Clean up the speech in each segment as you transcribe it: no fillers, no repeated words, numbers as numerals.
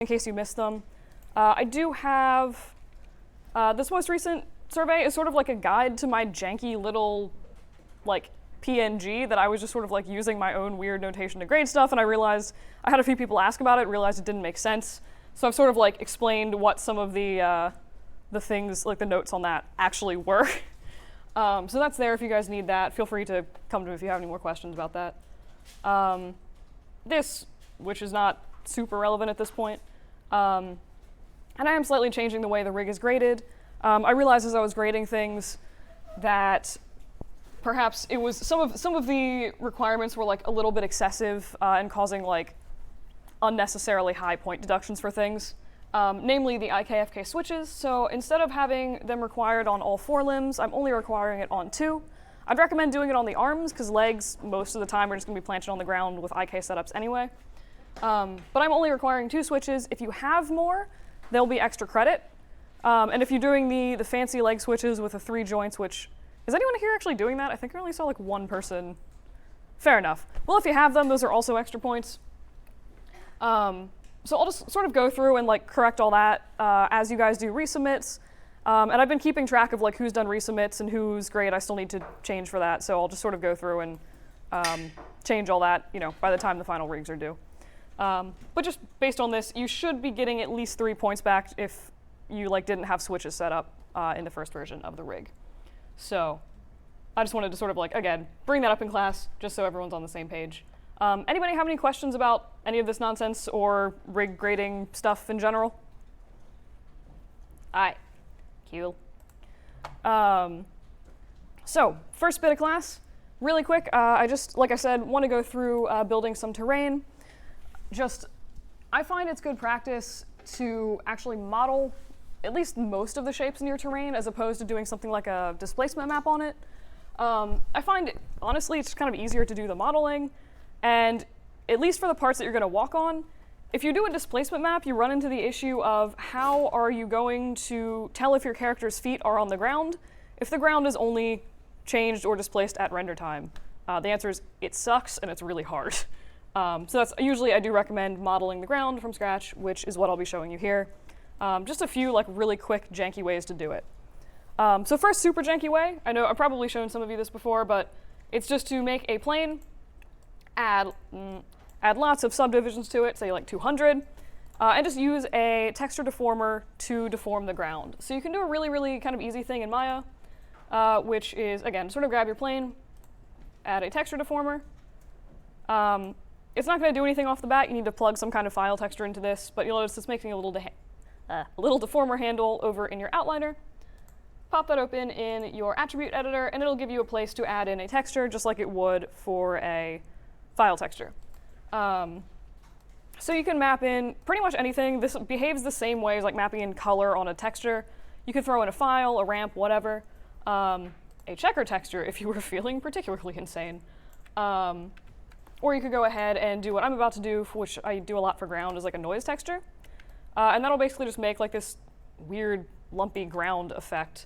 in case you missed them. I do have, this most recent survey is sort of like a guide to my janky little like PNG that I was just sort of like using my own weird notation to grade stuff, and I realized I had a few people ask about it, realized it didn't make sense. So I've sort of like explained what some of the things, like the notes on that actually were. So that's there if you guys need that. Feel free to come to me if you have any more questions about that. This, which is not super relevant at this point, and I am slightly changing the way the rig is graded. I realized as I was grading things that perhaps it was some of the requirements were like a little bit excessive and causing like unnecessarily high point deductions for things, namely the IKFK switches. So instead of having them required on all 4 limbs, I'm only requiring it on 2. I'd recommend doing it on the arms because legs most of the time are just going to be planted on the ground with IK setups anyway. But I'm only requiring 2 switches. If you have more, there'll be extra credit. And if you're doing the fancy leg switches with the 3 joints, which, is anyone here actually doing that? I think I only saw like 1 person. Fair enough. Well, if you have them, those are also extra points. So I'll just sort of go through and like correct all that as you guys do resubmits. And I've been keeping track of like who's done resubmits and whose grade I still need to change for that. So I'll just sort of go through and change all that, by the time the final rigs are due. But just based on this, you should be getting at least 3 points back if you like didn't have switches set up in the first version of the rig. So I just wanted to sort of like, again, bring that up in class just so everyone's on the same page. Anybody have any questions about any of this nonsense or rig grading stuff in general? Aye. Cool. So first bit of class, really quick. I just, like I said, want to go through building some terrain. I find it's good practice to actually model at least most of the shapes in your terrain as opposed to doing something like a displacement map on it. I find, honestly, it's kind of easier to do the modeling, and at least for the parts that you're going to walk on, if you do a displacement map, you run into the issue of how are you going to tell if your character's feet are on the ground if the ground is only changed or displaced at render time. The answer is it sucks and it's really hard. So that's usually I do recommend modeling the ground from scratch, which is what I'll be showing you here. Just a few like really quick janky ways to do it. So first super janky way, I know I've probably shown some of you this before, but it's just to make a plane, add lots of subdivisions to it, say like 200, and just use a texture deformer to deform the ground. So you can do a really, really kind of easy thing in Maya, which is, again, sort of grab your plane, add a texture deformer. It's not going to do anything off the bat. You need to plug some kind of file texture into this, but you'll notice it's making a little deformer handle over in your outliner. Pop that open in your attribute editor, and it'll give you a place to add in a texture just like it would for a file texture. So you can map in pretty much anything. This behaves the same way as like mapping in color on a texture. You can throw in a file, a ramp, whatever. A checker texture if you were feeling particularly insane. Or you could go ahead and do what I'm about to do, which I do a lot for ground, is like a noise texture. And that'll basically just make like this weird lumpy ground effect.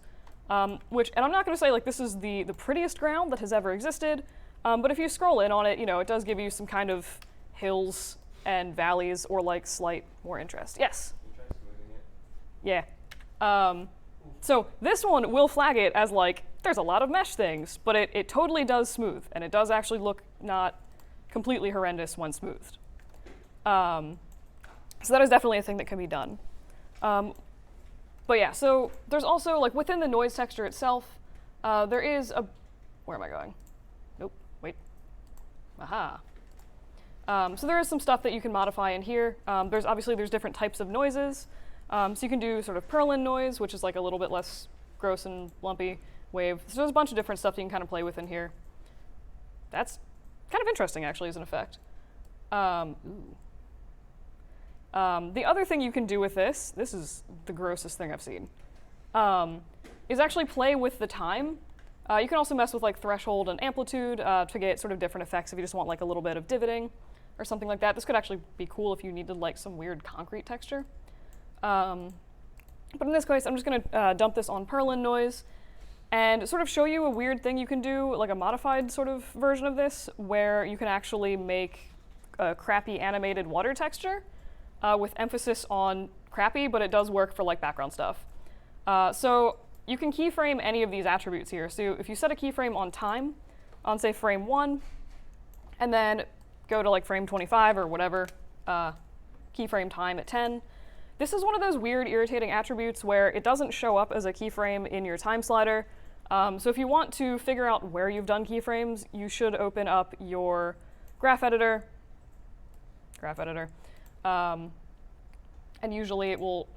And I'm not going to say like this is the prettiest ground that has ever existed, but if you scroll in on it, it does give you some kind of hills and valleys or like slight more interest. Yes? Can you try smoothing it? Yeah. So this one will flag it as like, there's a lot of mesh things, but it totally does smooth, and it does actually look not completely horrendous when smoothed. So that is definitely a thing that can be done. But yeah, so there's also, like within the noise texture itself, there is a, where am I going? Nope, wait. Aha. So there is some stuff that you can modify in here. There's different types of noises. So you can do sort of Perlin noise, which is like a little bit less gross and lumpy wave. So there's a bunch of different stuff you can kind of play with in here. That's kind of interesting, actually, as an effect. The other thing you can do with this is the grossest thing I've seen, is actually play with the time. You can also mess with like threshold and amplitude to get sort of different effects if you just want like a little bit of divoting or something like that. This could actually be cool if you needed like some weird concrete texture. But in this case, I'm just going to dump this on Perlin noise and sort of show you a weird thing you can do, like a modified sort of version of this, where you can actually make a crappy animated water texture. with emphasis on crappy, but it does work for like background stuff. So you can keyframe any of these attributes here. So if you set a keyframe on time, on say frame 1, and then go to like frame 25 or whatever, keyframe time at 10, this is one of those weird, irritating attributes where it doesn't show up as a keyframe in your time slider. So if you want to figure out where you've done keyframes, you should open up your graph editor, and usually it will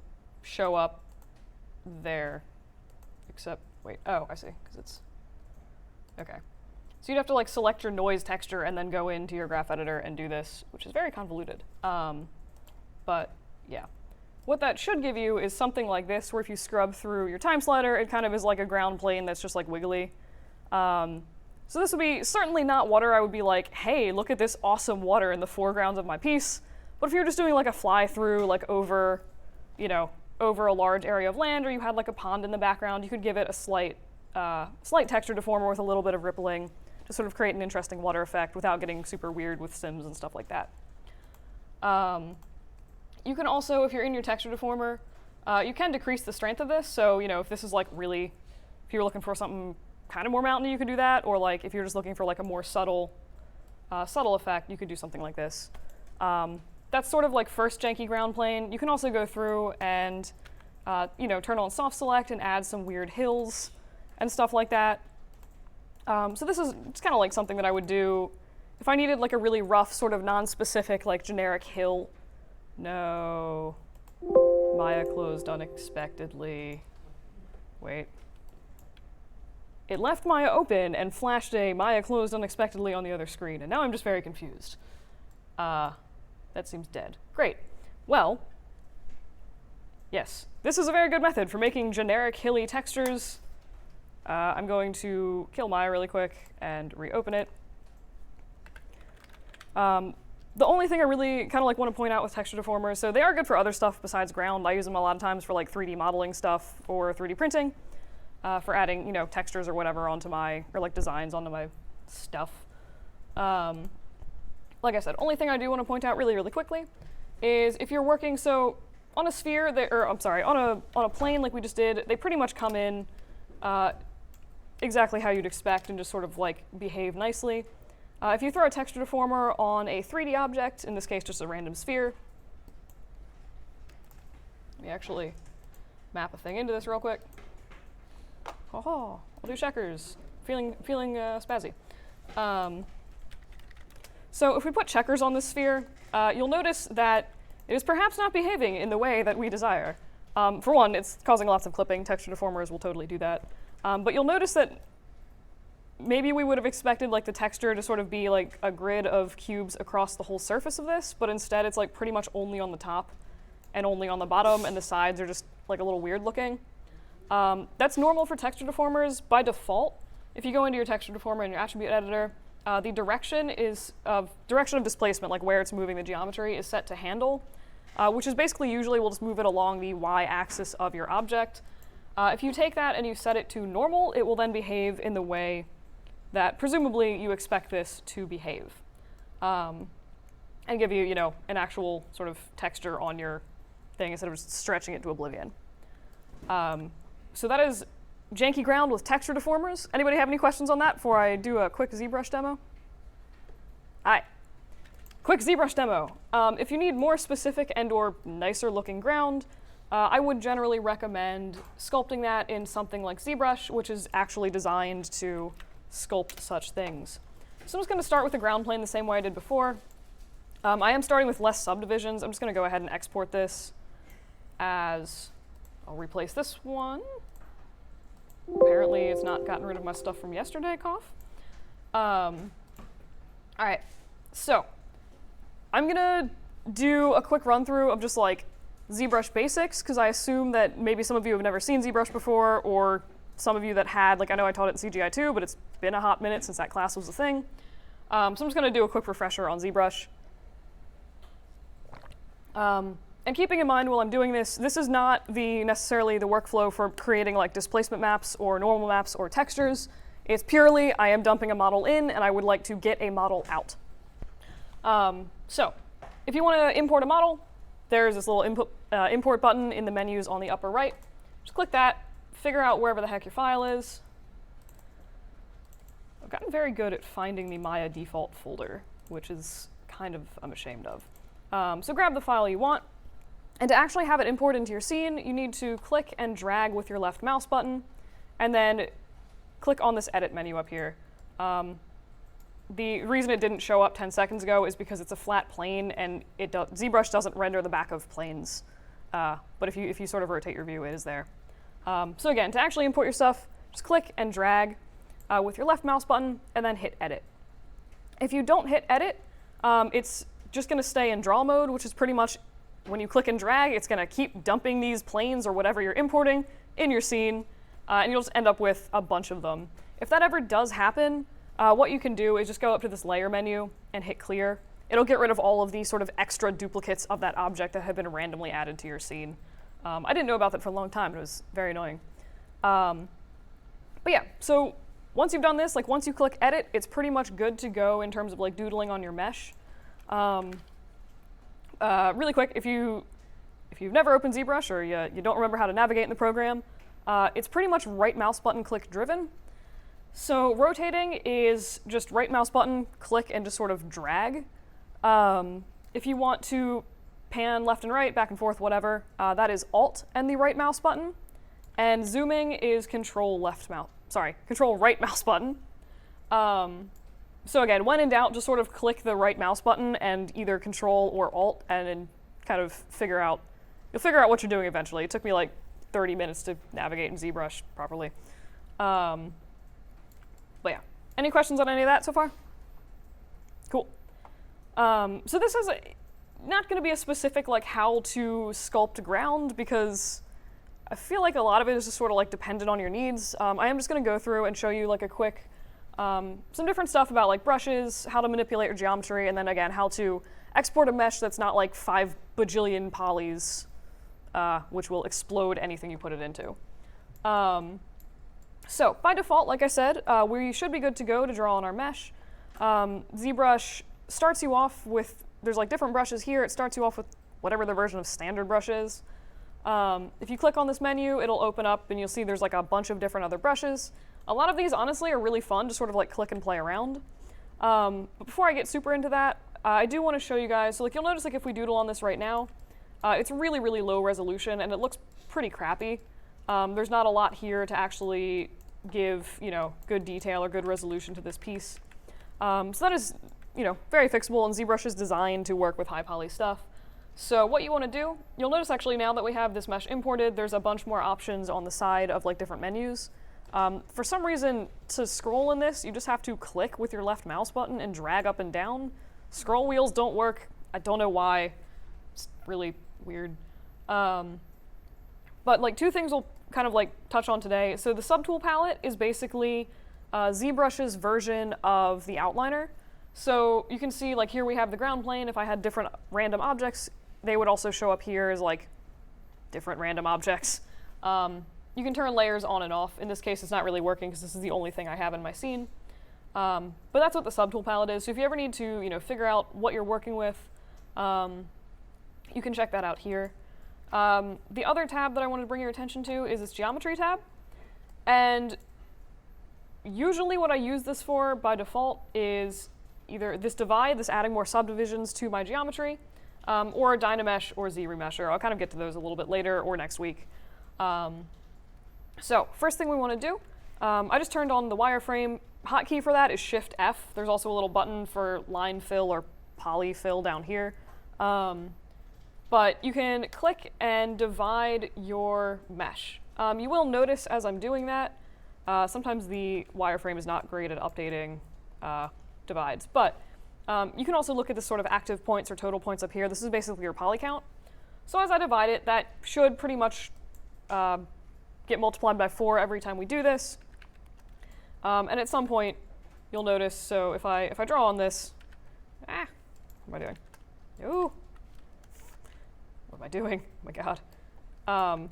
show up there, except, wait, oh, I see, because it's, okay. So you'd have to like select your noise texture and then go into your graph editor and do this, which is very convoluted. But yeah. What that should give you is something like this, where if you scrub through your time slider, it kind of is like a ground plane that's just like wiggly. So this would be certainly not water I would be like, hey, look at this awesome water in the foreground of my piece. But if you're just doing like a fly through, like over, you know, over a large area of land, or you had like a pond in the background, you could give it a slight texture deformer with a little bit of rippling to sort of create an interesting water effect without getting super weird with sims and stuff like that. You can also, if you're in your texture deformer, you can decrease the strength of this. So, you know, if this is like really, if you're looking for something kind of more mountainy, you could do that. Or like if you're just looking for like a more subtle effect, you could do something like this. That's sort of like first janky ground plane. You can also go through and, you know, turn on soft select and add some weird hills and stuff like that. So this is just kind of like something that I would do if I needed like a really rough sort of non-specific like generic hill. No, Maya closed unexpectedly. Wait. It left Maya open and flashed a Maya closed unexpectedly on the other screen, and now I'm just very confused. That seems dead. Great. Well, yes, this is a very good method for making generic hilly textures. I'm going to kill Maya really quick and reopen it. The only thing I really kind of like want to point out with texture deformers, so they are good for other stuff besides ground. I use them a lot of times for like 3D modeling stuff or 3D printing, for adding, you know, textures or whatever onto my, or like designs onto my stuff. Like I said, only thing I do want to point out really, really quickly is if you're working, so on a sphere, on a plane like we just did, they pretty much come in exactly how you'd expect and just sort of like behave nicely. If you throw a texture deformer on a 3D object, in this case just a random sphere, let me actually map a thing into this real quick. I'll do checkers. Feeling spazzy. So if we put checkers on this sphere, you'll notice that it is perhaps not behaving in the way that we desire. For one, it's causing lots of clipping. Texture deformers will totally do that. But you'll notice that maybe we would have expected like the texture to sort of be like a grid of cubes across the whole surface of this, but instead it's like pretty much only on the top and only on the bottom, and the sides are just like a little weird looking. That's normal for texture deformers. By default, if you go into your texture deformer in your attribute editor, the direction of displacement, like where it's moving the geometry, is set to handle, which is basically usually we'll just move it along the y-axis of your object. If you take that and you set it to normal, it will then behave in the way that presumably you expect this to behave, and give you, you know, an actual sort of texture on your thing instead of just stretching it to oblivion. So that is janky ground with texture deformers. Anybody have any questions on that before I do a quick ZBrush demo? All right, quick ZBrush demo. If you need more specific and or nicer looking ground, I would generally recommend sculpting that in something like ZBrush, which is actually designed to sculpt such things. So I'm just going to start with the ground plane the same way I did before. I am starting with less subdivisions. I'm just going to go ahead and export this as, I'll replace this one. Apparently it's not gotten rid of my stuff from yesterday, cough. All right, so I'm going to do a quick run through of just like ZBrush basics, because I assume that maybe some of you have never seen ZBrush before, or some of you that had, like I know I taught it in CGI too, but it's been a hot minute since that class was a thing. So I'm just going to do a quick refresher on ZBrush. And keeping in mind while I'm doing this, this is not necessarily the workflow for creating like displacement maps or normal maps or textures. It's purely I am dumping a model in and I would like to get a model out. So if you want to import a model, there's this little import button in the menus on the upper right. Just click that, figure out wherever the heck your file is. I've gotten very good at finding the Maya default folder, which is kind of, I'm ashamed of. So grab the file you want, and to actually have it import into your scene, you need to click and drag with your left mouse button, and then click on this edit menu up here. The reason it didn't show up 10 seconds ago is because it's a flat plane, and ZBrush doesn't render the back of planes. But if you sort of rotate your view, it is there. So again, to actually import your stuff, just click and drag with your left mouse button, and then hit edit. If you don't hit edit, it's just going to stay in draw mode, which is pretty much when you click and drag, it's going to keep dumping these planes or whatever you're importing in your scene, and you'll just end up with a bunch of them. If that ever does happen, what you can do is just go up to this layer menu and hit clear. It'll get rid of all of these sort of extra duplicates of that object that have been randomly added to your scene. I didn't know about that for a long time. It was very annoying. But yeah, so once you've done this, like once you click edit, it's pretty much good to go in terms of like doodling on your mesh. Really quick, if you've never opened ZBrush or you don't remember how to navigate in the program, it's pretty much right mouse button click driven. So rotating is just right mouse button, click, and just sort of drag. If you want to pan left and right, back and forth, whatever, that is Alt and the right mouse button. And zooming is control right mouse button. So again, when in doubt, just sort of click the right mouse button and either control or Alt, and then kind of you'll figure out what you're doing eventually. It took me like 30 minutes to navigate in ZBrush properly. But yeah, any questions on any of that so far? Cool. So this is not going to be a specific like how to sculpt ground, because I feel like a lot of it is just sort of like dependent on your needs. I am just going to go through and show you like a quick, some different stuff about like brushes, how to manipulate your geometry, and then again, how to export a mesh that's not like 5 bajillion polys, which will explode anything you put it into. So by default, like I said, we should be good to go to draw on our mesh. ZBrush starts you off with, there's like different brushes here. It starts you off with whatever the version of standard brush is. If you click on this menu, it'll open up and you'll see there's like a bunch of different other brushes. A lot of these honestly are really fun to sort of like click and play around. But before I get super into that, I do want to show you guys, so like you'll notice like if we doodle on this right now, it's really, really low resolution and it looks pretty crappy. There's not a lot here to actually give, good detail or good resolution to this piece. So that is, very fixable, and ZBrush is designed to work with high poly stuff. So what you want to do, you'll notice actually now that we have this mesh imported, there's a bunch more options on the side of like different menus. For some reason, to scroll in this, you just have to click with your left mouse button and drag up and down. Scroll wheels don't work. I don't know why. It's really weird. But like two things we'll kind of like touch on today. So the subtool palette is basically ZBrush's version of the outliner. So you can see like here we have the ground plane. If I had different random objects, they would also show up here as like different random objects. You can turn layers on and off. In this case, it's not really working because this is the only thing I have in my scene. But that's what the subtool palette is. So if you ever need to, figure out what you're working with, you can check that out here. The other tab that I wanted to bring your attention to is this geometry tab. And usually what I use this for by default is either this divide, this adding more subdivisions to my geometry, or Dynamesh or Z-Remesher. I'll kind of get to those a little bit later or next week. So first thing we want to do, I just turned on the wireframe. Hotkey for that is Shift F. There's also a little button for line fill or poly fill down here. But you can click and divide your mesh. You will notice as I'm doing that, sometimes the wireframe is not great at updating divides. But you can also look at the sort of active points or total points up here. This is basically your poly count. So as I divide it, that should pretty much get multiplied by 4 every time we do this. And at some point, you'll notice, so if I draw on this, what am I doing? Ooh. What am I doing? Oh my god. All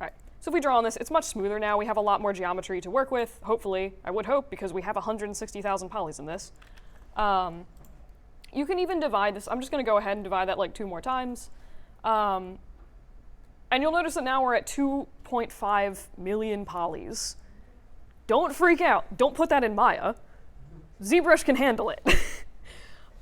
right, so if we draw on this, it's much smoother now. We have a lot more geometry to work with, hopefully. I would hope, because we have 160,000 polys in this. You can even divide this. I'm just going to go ahead and divide that like 2 more times. And you'll notice that now we're at 2.5 million polys. Don't freak out. Don't put that in Maya. ZBrush can handle it.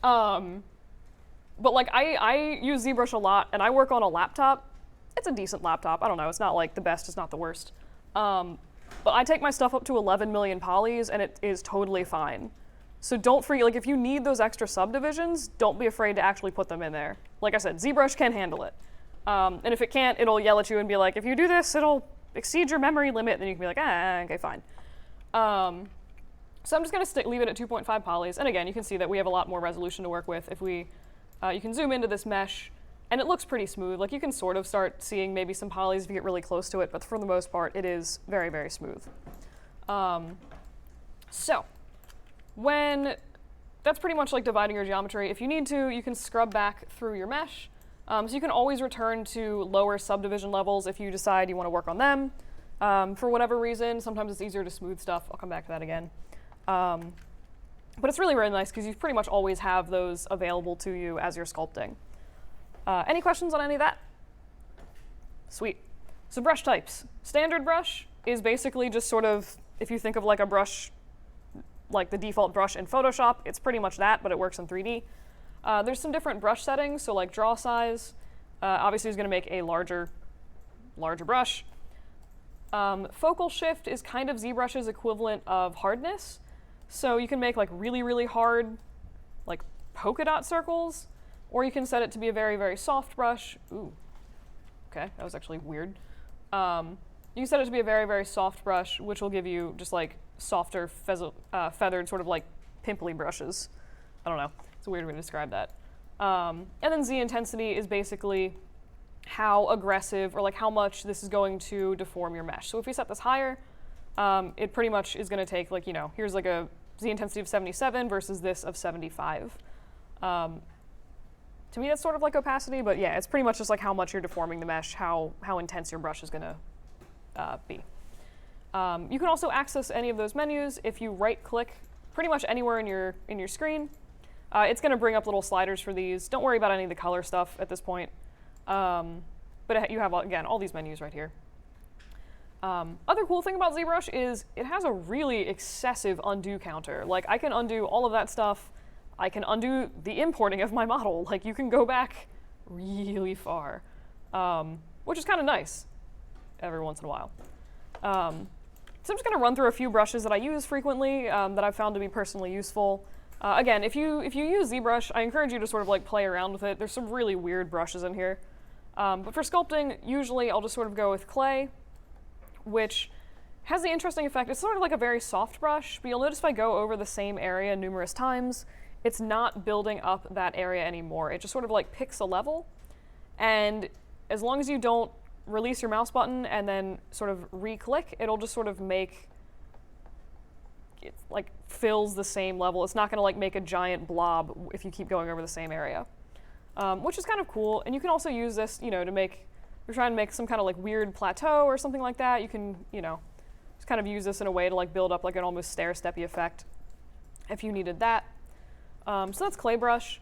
But like I use ZBrush a lot, and I work on a laptop. It's a decent laptop. I don't know. It's not like the best. It's not the worst. But I take my stuff up to 11 million polys, and it is totally fine. So don't freak. Like if you need those extra subdivisions, don't be afraid to actually put them in there. Like I said, ZBrush can handle it. And if it can't, it'll yell at you and be like, if you do this, it'll exceed your memory limit. Then you can be like, okay, fine. So I'm just going to leave it at 2.5 polys. And again, you can see that we have a lot more resolution to work with. If we, you can zoom into this mesh, and it looks pretty smooth. Like you can sort of start seeing maybe some polys if you get really close to it, but for the most part, it is very, very smooth. So that's pretty much like dividing your geometry. If you need to, you can scrub back through your mesh. So you can always return to lower subdivision levels if you decide you want to work on them. For whatever reason, sometimes it's easier to smooth stuff. I'll come back to that again. But it's really, really nice because you pretty much always have those available to you as you're sculpting. Any questions on any of that? Sweet. So brush types. Standard brush is basically just sort of, if you think of like a brush, like the default brush in Photoshop, it's pretty much that, but it works in 3D. There's some different brush settings, so like draw size, obviously is going to make a larger brush. Focal shift is kind of ZBrush's equivalent of hardness. So you can make like really, really hard, like polka dot circles, or you can set it to be a very, very soft brush. Ooh, okay, that was actually weird. You can set it to be a very, very soft brush, which will give you just like softer, feathered, sort of like pimply brushes. I don't know, it's a weird way to describe that. And then Z intensity is basically how aggressive or like how much this is going to deform your mesh. So if we set this higher, it pretty much is going to take like, here's like a Z intensity of 77 versus this of 75. To me, that's sort of like opacity, but yeah, it's pretty much just like how much you're deforming the mesh, how intense your brush is going to be. You can also access any of those menus if you right-click pretty much anywhere in your screen. It's going to bring up little sliders for these. Don't worry about any of the color stuff at this point. But you have, again, all these menus right here. Other cool thing about ZBrush is it has a really excessive undo counter. Like, I can undo all of that stuff. I can undo the importing of my model. Like, you can go back really far, which is kind of nice every once in a while. So I'm just going to run through a few brushes that I use frequently that I've found to be personally useful. Again, if you use ZBrush, I encourage you to sort of like play around with it. There's some really weird brushes in here. But for sculpting, usually I'll just sort of go with clay, which has the interesting effect. It's sort of like a very soft brush, but you'll notice if I go over the same area numerous times, it's not building up that area anymore. It just sort of like picks a level. And as long as you don't release your mouse button and then sort of re-click, it'll just sort of make it like fills the same level. It's not going to like make a giant blob if you keep going over the same area, which is kind of cool. And you can also use this, to make, if you're trying to make some kind of like weird plateau or something like that, you can, just kind of use this in a way to like build up like an almost stair-steppy effect if you needed that. So that's clay brush.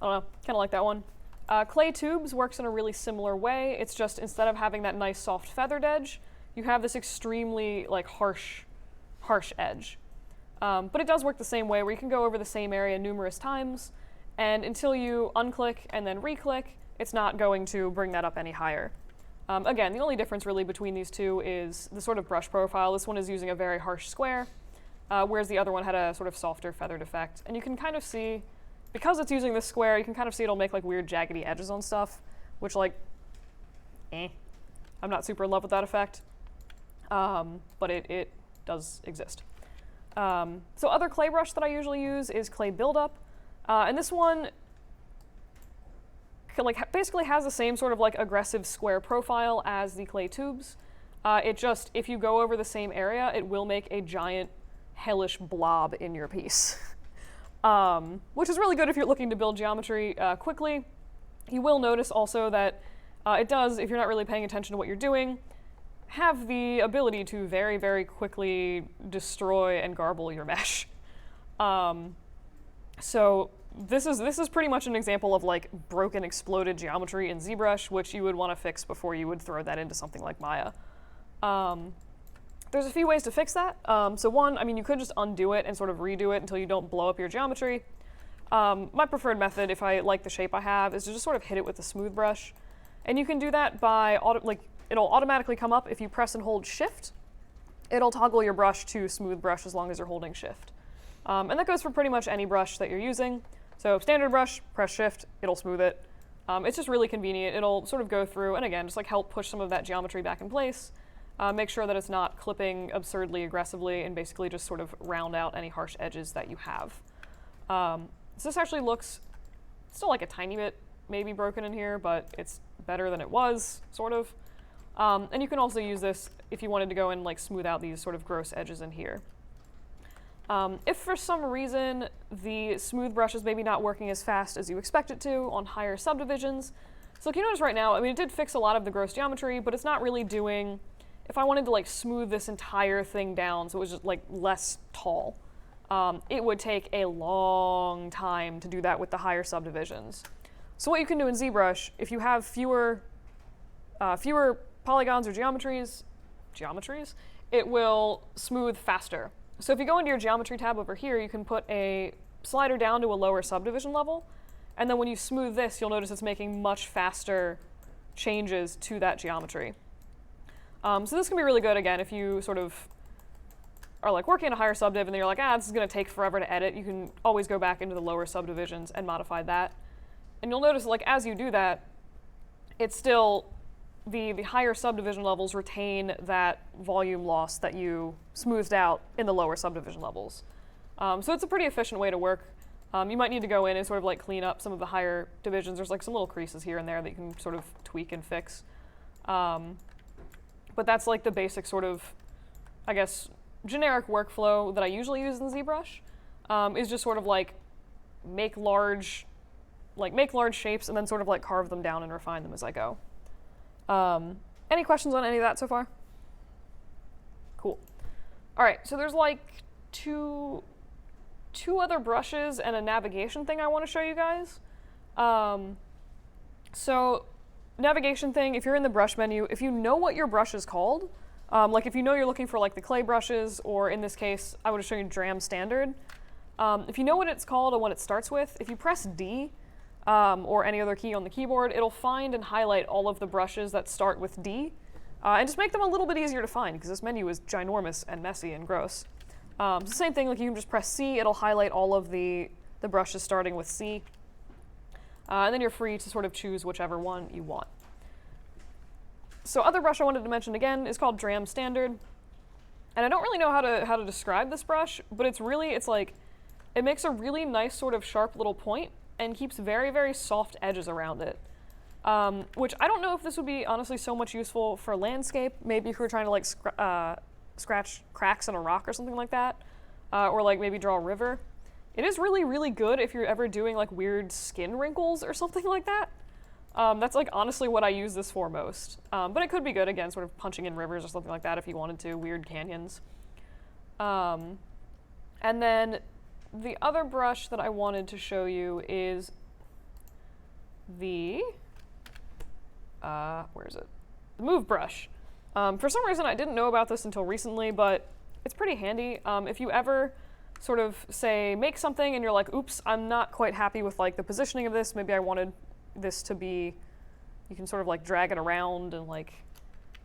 I don't know, kind of like that one. Clay tubes works in a really similar way. It's just instead of having that nice soft feathered edge, you have this extremely like harsh edge. But it does work the same way where you can go over the same area numerous times, and until you unclick and then re-click, it's not going to bring that up any higher. Again, the only difference really between these two is the sort of brush profile. This one is using a very harsh square, whereas the other one had a sort of softer feathered effect. And you can kind of see, because it's using this square, you can kind of see it'll make like weird jaggedy edges on stuff, which like, I'm not super in love with that effect, but it does exist. So other clay brush that I usually use is clay buildup, and this one basically has the same sort of like aggressive square profile as the clay tubes. It just, if you go over the same area, it will make a giant hellish blob in your piece, which is really good if you're looking to build geometry quickly. You will notice also that it does, if you're not really paying attention to what you're doing, have the ability to very, very quickly destroy and garble your mesh. So this is pretty much an example of like broken, exploded geometry in ZBrush, which you would want to fix before you would throw that into something like Maya. There's a few ways to fix that. So one, I mean, you could just undo it and sort of redo it until you don't blow up your geometry. My preferred method, if I like the shape I have, is to just sort of hit it with a smooth brush. And you can do that by, it'll automatically come up if you press and hold Shift. It'll toggle your brush to smooth brush as long as you're holding Shift. And that goes for pretty much any brush that you're using. So standard brush, press Shift, it'll smooth it. It's just really convenient. It'll sort of go through and again, just like help push some of that geometry back in place. Make sure that it's not clipping absurdly aggressively and basically just sort of round out any harsh edges that you have. So this actually looks still like a tiny bit maybe broken in here, but it's better than it was, sort of. And you can also use this if you wanted to go and like smooth out these sort of gross edges in here. If for some reason the smooth brush is maybe not working as fast as you expect it to on higher subdivisions, so like you notice right now, I mean, it did fix a lot of the gross geometry, but it's not really doing, if I wanted to like smooth this entire thing down so it was just like less tall, it would take a long time to do that with the higher subdivisions. So what you can do in ZBrush, if you have fewer polygons or geometries, it will smooth faster. So if you go into your geometry tab over here, you can put a slider down to a lower subdivision level, and then when you smooth this, you'll notice it's making much faster changes to that geometry. So this can be really good, again, if you sort of are like working in a higher subdiv and then you're like, this is going to take forever to edit. You can always go back into the lower subdivisions and modify that. And you'll notice, like, as you do that, it's still, the higher subdivision levels retain that volume loss that you smoothed out in the lower subdivision levels. So it's a pretty efficient way to work. You might need to go in and sort of like clean up some of the higher divisions. There's like some little creases here and there that you can sort of tweak and fix. But that's like the basic sort of, I guess, generic workflow that I usually use in ZBrush, is just sort of like make large shapes and then sort of like carve them down and refine them as I go. Any questions on any of that so far? Cool. All right, so there's like two other brushes and a navigation thing I want to show you guys. So navigation thing, if you're in the brush menu, if you know what your brush is called, like if you know you're looking for like the clay brushes, or in this case, I would have shown you Dram Standard. If you know what it's called and what it starts with, if you press D, or any other key on the keyboard, it'll find and highlight all of the brushes that start with D, and just make them a little bit easier to find, because this menu is ginormous and messy and gross. So same thing, like you can just press C, it'll highlight all of the brushes starting with C, and then you're free to sort of choose whichever one you want. So other brush I wanted to mention again is called Dram Standard, and I don't really know how to describe this brush, but it's like, it makes a really nice sort of sharp little point and keeps very, very soft edges around it. Which I don't know if this would be honestly so much useful for landscape, maybe if you were trying to like scratch cracks in a rock or something like that, or like maybe draw a river. It is really, really good if you're ever doing like weird skin wrinkles or something like that. That's like honestly what I use this for most. But it could be good, again, sort of punching in rivers or something like that if you wanted to, weird canyons. And then the other brush that I wanted to show you is the, where is it? The Move brush. For some reason I didn't know about this until recently, but it's pretty handy. If you ever sort of say, make something and you're like, oops, I'm not quite happy with like the positioning of this, maybe I wanted this to be, you can sort of like drag it around and like,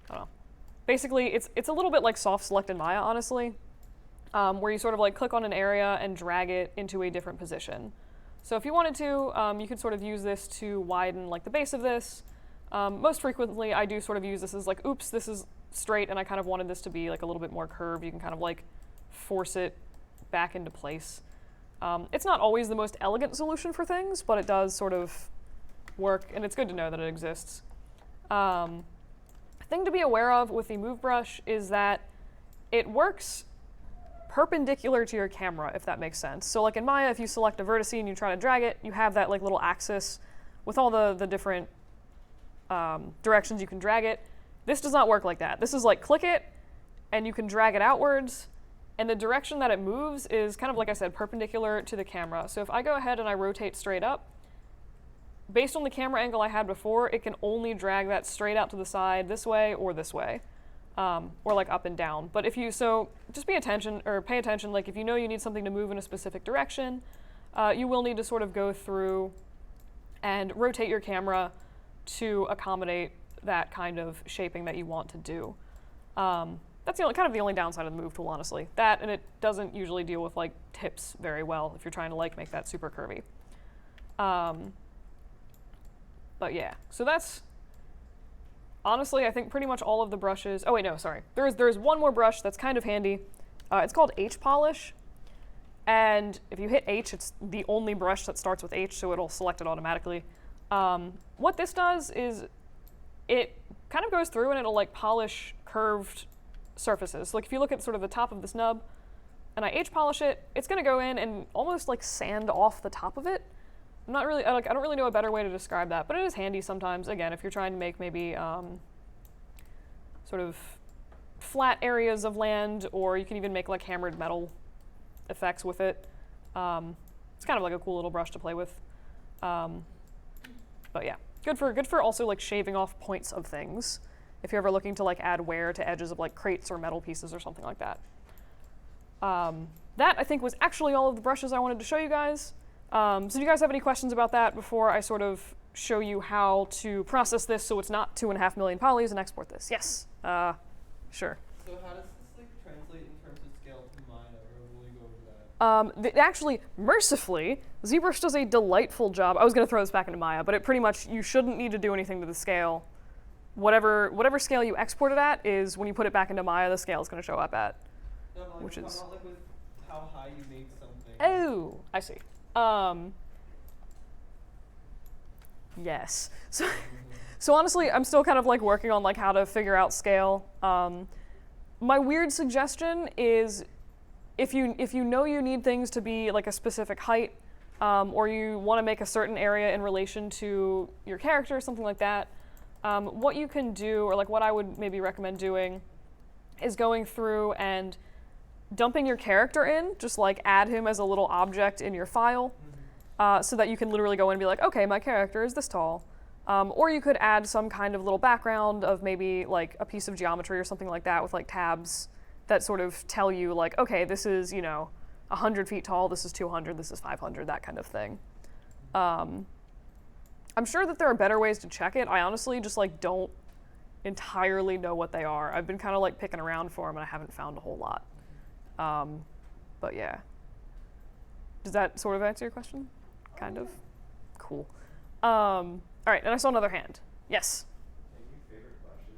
I don't know. Basically, it's a little bit like soft select in Maya, honestly, where you sort of like click on an area and drag it into a different position. So if you wanted to, you could sort of use this to widen like the base of this. Most frequently, I do sort of use this as like, oops, this is straight and I kind of wanted this to be like a little bit more curved. You can kind of like force it back into place. It's not always the most elegant solution for things, but it does sort of work, and it's good to know that it exists. Thing to be aware of with the Move brush is that it works perpendicular to your camera, if that makes sense. So like in Maya, if you select a vertice and you try to drag it, you have that like little axis with all the different directions you can drag it. This does not work like that. This is like click it, and you can drag it outwards, And the direction that it moves is kind of, like I said, perpendicular to the camera. So if I go ahead and I rotate straight up, based on the camera angle I had before, it can only drag that straight out to the side this way, or like up and down. But if you, so just pay attention, like if you know you need something to move in a specific direction, you will need to sort of go through and rotate your camera to accommodate that kind of shaping that you want to do. That's kind of the only downside of the move tool, honestly. That, and it doesn't usually deal with like tips very well if you're trying to like make that super curvy. But yeah, so that's honestly, I think pretty much all of the brushes. Oh wait, no, sorry. There's one more brush that's kind of handy. It's called H polish. And if you hit H, it's the only brush that starts with H, so it'll select it automatically. What this does is it kind of goes through and it'll like polish curved surfaces. So like if you look at sort of the top of this nub and I H polish it, it's gonna go in and almost like sand off the top of it. I don't really know a better way to describe that, but it is handy sometimes, again, if you're trying to make maybe sort of flat areas of land, or you can even make like hammered metal effects with it. It's kind of like a cool little brush to play with. But yeah, good for also like shaving off points of things if you're ever looking to like add wear to edges of like crates or metal pieces or something like that. That I think was actually all of the brushes I wanted to show you guys. So do you guys have any questions about that before I sort of show you how to process this so it's not 2.5 million polys and export this? Yes, sure. So how does this like translate in terms of scale to Maya, or will you go over that? Actually, mercifully, ZBrush does a delightful job. I was going to throw this back into Maya, but it pretty much, you shouldn't need to do anything to the scale. Whatever scale you export it at is, when you put it back into Maya, the scale is going to show up at. No, like, which is not like with how high you make something. Oh, I see. Yes. So honestly, I'm still kind of like working on like how to figure out scale. My weird suggestion is if you know you need things to be like a specific height, or you want to make a certain area in relation to your character or something like that, what you can do, or like what I would maybe recommend doing, is going through and dumping your character in, just like add him as a little object in your file, so that you can literally go in and be like, okay, my character is this tall. Or you could add some kind of little background of maybe like a piece of geometry or something like that with like tabs that sort of tell you like, okay, this is, 100 feet tall, this is 200, this is 500, that kind of thing. I'm sure that there are better ways to check it. I honestly just like don't entirely know what they are. I've been kind of like picking around for them and I haven't found a whole lot. But yeah. Does that sort of answer your question? Kind of? Cool. All right, and I saw another hand. Yes? Any favorite brushes?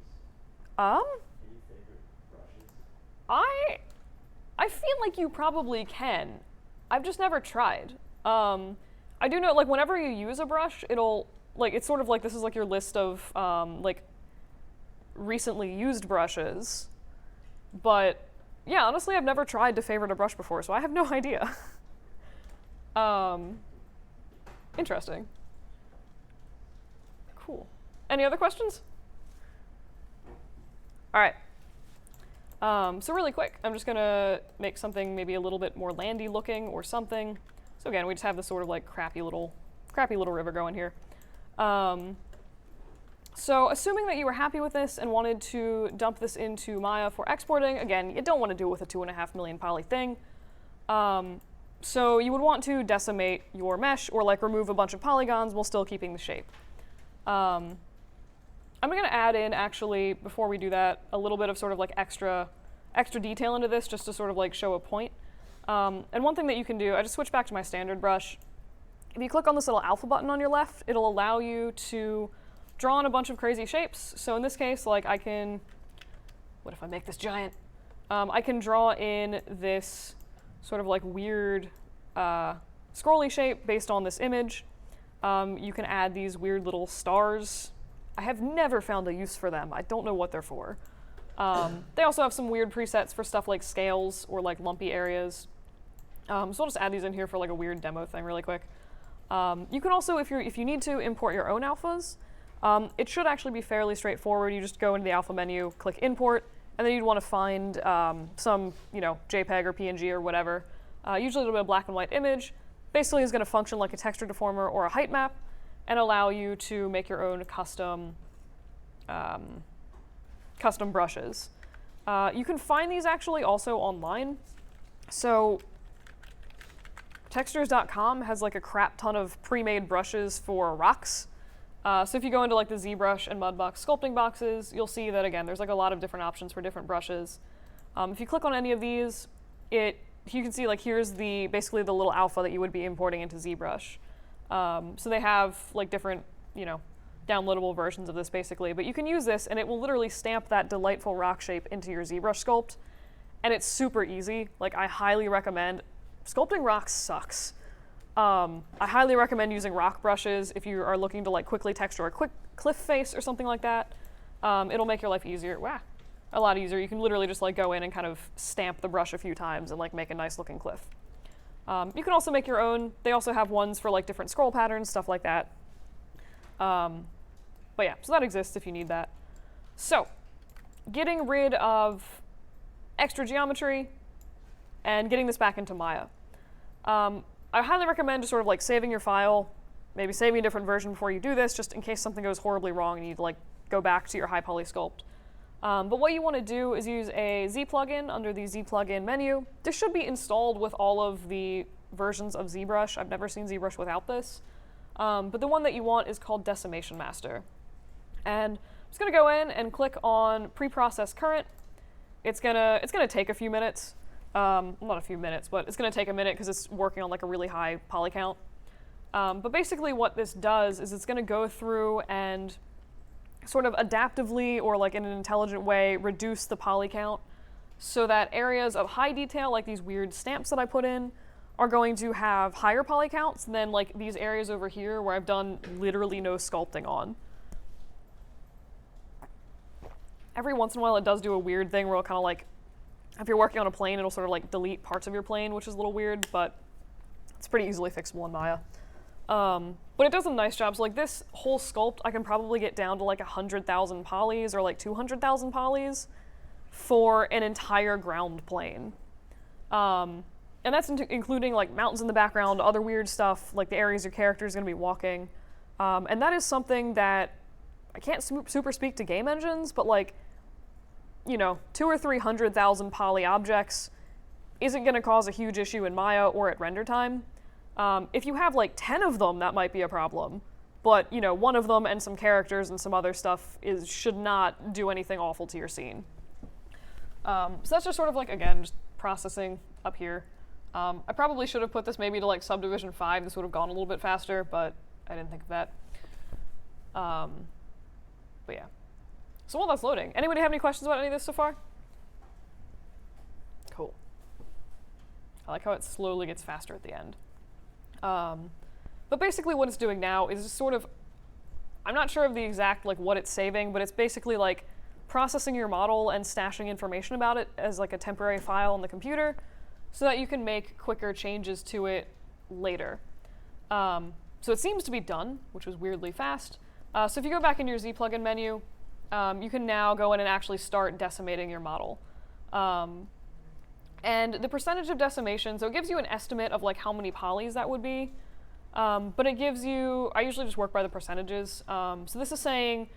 Any favorite brushes? I feel like you probably can. I've just never tried. I do know, like, whenever you use a brush, it'll, like, it's sort of like this is like your list of, like, recently used brushes. But, yeah, honestly, I've never tried to favorite a brush before, so I have no idea. Interesting. Cool. Any other questions? All right. So really quick, I'm just gonna make something maybe a little bit more landy looking or something. So again, we just have this sort of like crappy little river going here. So assuming that you were happy with this and wanted to dump this into Maya for exporting, again, you don't want to do it with a 2.5 million poly thing. So you would want to decimate your mesh or like remove a bunch of polygons while still keeping the shape. I'm going to add in, actually, before we do that, a little bit of sort of like extra detail into this just to sort of like show a point. And one thing that you can do, I just switch back to my standard brush. If you click on this little alpha button on your left, it'll allow you to draw in a bunch of crazy shapes. So in this case, like I can, what if I make this giant? I can draw in this sort of like weird scrolly shape based on this image. You can add these weird little stars. I have never found a use for them. I don't know what they're for. They also have some weird presets for stuff like scales or like lumpy areas. So I'll just add these in here for like a weird demo thing really quick. You can also, if you need to, import your own alphas. It should actually be fairly straightforward. You just go into the alpha menu, click import, and then you'd want to find some, JPEG or PNG or whatever. Usually it'll be a black and white image. Basically is going to function like a texture deformer or a height map and allow you to make your own custom brushes. You can find these actually also online. So textures.com has like a crap ton of pre-made brushes for rocks. So if you go into like the ZBrush and Mudbox sculpting boxes, you'll see that again, there's like a lot of different options for different brushes. If you click on any of these, you can see like here's basically the little alpha that you would be importing into ZBrush. So they have like different, downloadable versions of this basically, but you can use this and it will literally stamp that delightful rock shape into your ZBrush sculpt, and it's super easy. Like I highly recommend. Sculpting rocks sucks. I highly recommend using rock brushes if you are looking to like quickly texture a quick cliff face or something like that. It'll make your life easier. Wow, a lot easier. You can literally just like go in and kind of stamp the brush a few times and like make a nice looking cliff. You can also make your own. They also have ones for like different scroll patterns, stuff like that. But yeah, so that exists if you need that. So, getting rid of extra geometry and getting this back into Maya. I highly recommend just sort of like saving your file, maybe saving a different version before you do this, just in case something goes horribly wrong and you need to like go back to your high poly sculpt. But what you want to do is use a Z plugin under the Z plugin menu. This should be installed with all of the versions of ZBrush. I've never seen ZBrush without this. But the one that you want is called Decimation Master. And I'm just going to go in and click on Preprocess Current. It's gonna take a few minutes. Not a few minutes, but it's going to take a minute because it's working on like a really high poly count. But basically what this does is it's going to go through and sort of adaptively or like in an intelligent way reduce the poly count so that areas of high detail, like these weird stamps that I put in, are going to have higher poly counts than like these areas over here where I've done literally no sculpting on. Every once in a while it does do a weird thing where it'll kind of like, if you're working on a plane, it'll sort of like delete parts of your plane, which is a little weird, but it's pretty easily fixable in Maya. But it does a nice job. So like this whole sculpt, I can probably get down to like 100,000 polys or like 200,000 polys for an entire ground plane. And that's including like mountains in the background, other weird stuff, like the areas your character is going to be walking. And that is something that I can't super speak to game engines, but like, 200,000 or 300,000 poly objects isn't going to cause a huge issue in Maya or at render time. If you have like 10 of them, that might be a problem. But, one of them and some characters and some other stuff should not do anything awful to your scene. So that's just sort of like, again, just processing up here. I probably should have put this maybe to like subdivision 5. This would have gone a little bit faster, but I didn't think of that. But yeah. So while that's loading, anybody have any questions about any of this so far? Cool. I like how it slowly gets faster at the end. But basically what it's doing now is just sort of, I'm not sure of the exact like what it's saving, but it's basically like processing your model and stashing information about it as like a temporary file on the computer so that you can make quicker changes to it later. So it seems to be done, which was weirdly fast. So if you go back into your Z plugin menu, you can now go in and actually start decimating your model. And the percentage of decimation, so it gives you an estimate of like how many polys that would be, but it gives you, I usually just work by the percentages. So this is saying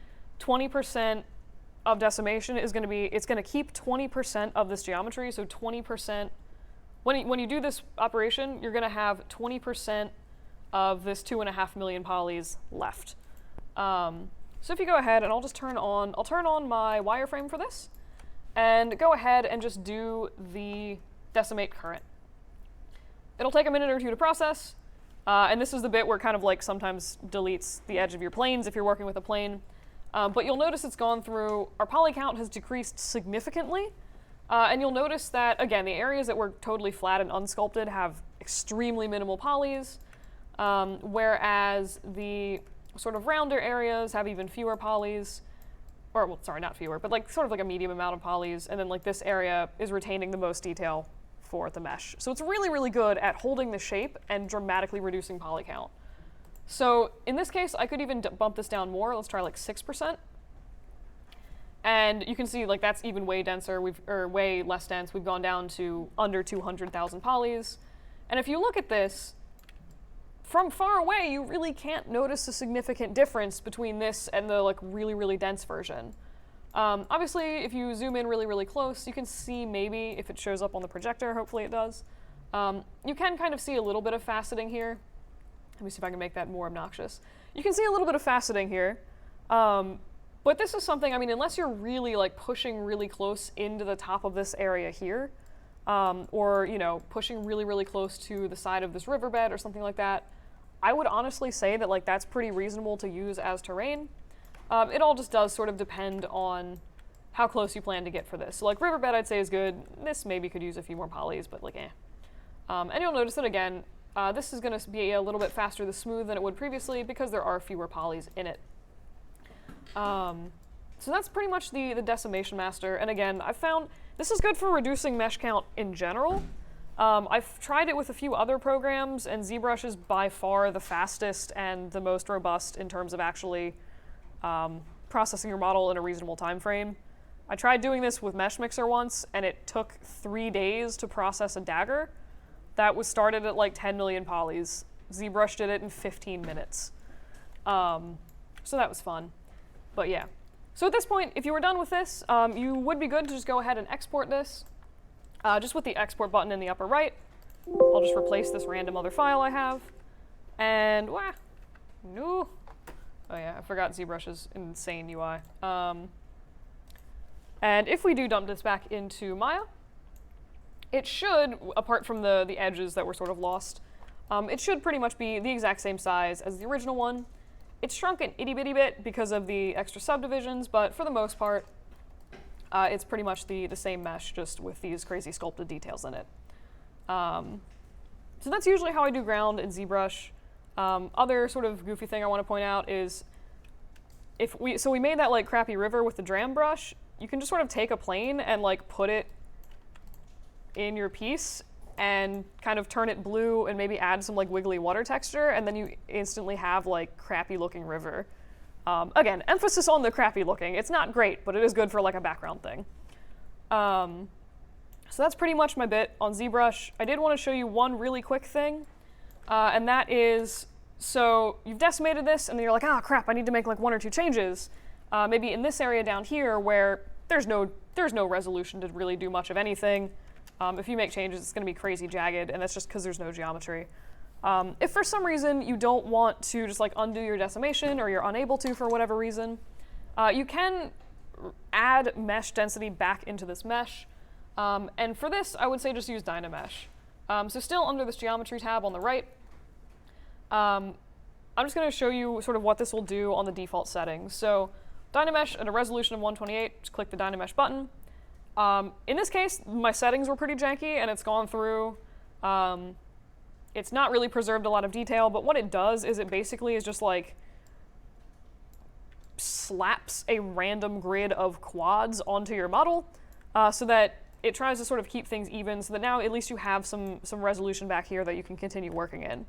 20% of decimation is going to be, it's going to keep 20% of this geometry, so 20%, when you do this operation, you're going to have 20% of this 2.5 million polys left. So if you go ahead, and I'll turn on my wireframe for this, and go ahead and just do the decimate current. It'll take a minute or two to process, and this is the bit where it kind of like sometimes deletes the edge of your planes if you're working with a plane. But you'll notice it's gone through, our poly count has decreased significantly, and you'll notice that, again, the areas that were totally flat and unsculpted have extremely minimal polys, whereas the sort of rounder areas have even fewer polys, or well, sorry, not fewer, but like sort of like a medium amount of polys, and then like this area is retaining the most detail for the mesh. So it's really, really good at holding the shape and dramatically reducing poly count. So in this case, I could even bump this down more. Let's try like 6%. And you can see like that's even way denser, or way less dense. We've gone down to under 200,000 polys. And if you look at this, from far away, you really can't notice a significant difference between this and the like really, really dense version. Obviously, if you zoom in really, really close, you can see maybe if it shows up on the projector, hopefully it does. You can kind of see a little bit of faceting here. Let me see if I can make that more obnoxious. You can see a little bit of faceting here. But this is something, I mean, unless you're really like pushing really close into the top of this area here, or, you know, pushing really, really close to the side of this riverbed or something like that, I would honestly say that like that's pretty reasonable to use as terrain. It all just does sort of depend on how close you plan to get for this. So like riverbed I'd say is good. This maybe could use a few more polys, but like and you'll notice that again, this is going to be a little bit faster to smooth than it would previously because there are fewer polys in it. So that's pretty much the decimation master. And again, I've found this is good for reducing mesh count in general. I've tried it with a few other programs, and ZBrush is by far the fastest and the most robust in terms of actually processing your model in a reasonable time frame. I tried doing this with Mesh Mixer once, and it took 3 days to process a dagger. That was started at like 10 million polys. ZBrush did it in 15 minutes. So that was fun. But yeah. So at this point, if you were done with this, you would be good to just go ahead and export this. Just with the export button in the upper right. I'll just replace this random other file I have. And, no. Oh yeah, I forgot ZBrush's insane UI. And if we do dump this back into Maya, it should, apart from the edges that were sort of lost, it should pretty much be the exact same size as the original one. It's shrunk an itty bitty bit because of the extra subdivisions, but for the most part, it's pretty much the same mesh, just with these crazy sculpted details in it. So that's usually how I do ground in ZBrush. Other sort of goofy thing I want to point out is we made that like crappy river with the dram brush. You can just sort of take a plane and like put it in your piece and kind of turn it blue and maybe add some like wiggly water texture, and then you instantly have like crappy looking river. Again, emphasis on the crappy looking. It's not great, but it is good for like a background thing. So that's pretty much my bit on ZBrush. I did want to show you one really quick thing, and that is, so you've decimated this, and then you're like, ah, crap, I need to make like 1 or 2 changes. Maybe in this area down here where there's no resolution to really do much of anything. If you make changes, it's going to be crazy jagged, and that's just because there's no geometry. If for some reason you don't want to just like undo your decimation, or you're unable to for whatever reason, you can add mesh density back into this mesh. And for this, I would say just use Dynamesh. So still under this geometry tab on the right, I'm just going to show you sort of what this will do on the default settings. So Dynamesh at a resolution of 128, just click the Dynamesh button. In this case, my settings were pretty janky, and it's gone through. It's not really preserved a lot of detail, but what it does is it basically is just like slaps a random grid of quads onto your model, so that it tries to sort of keep things even, so that now at least you have some resolution back here that you can continue working in.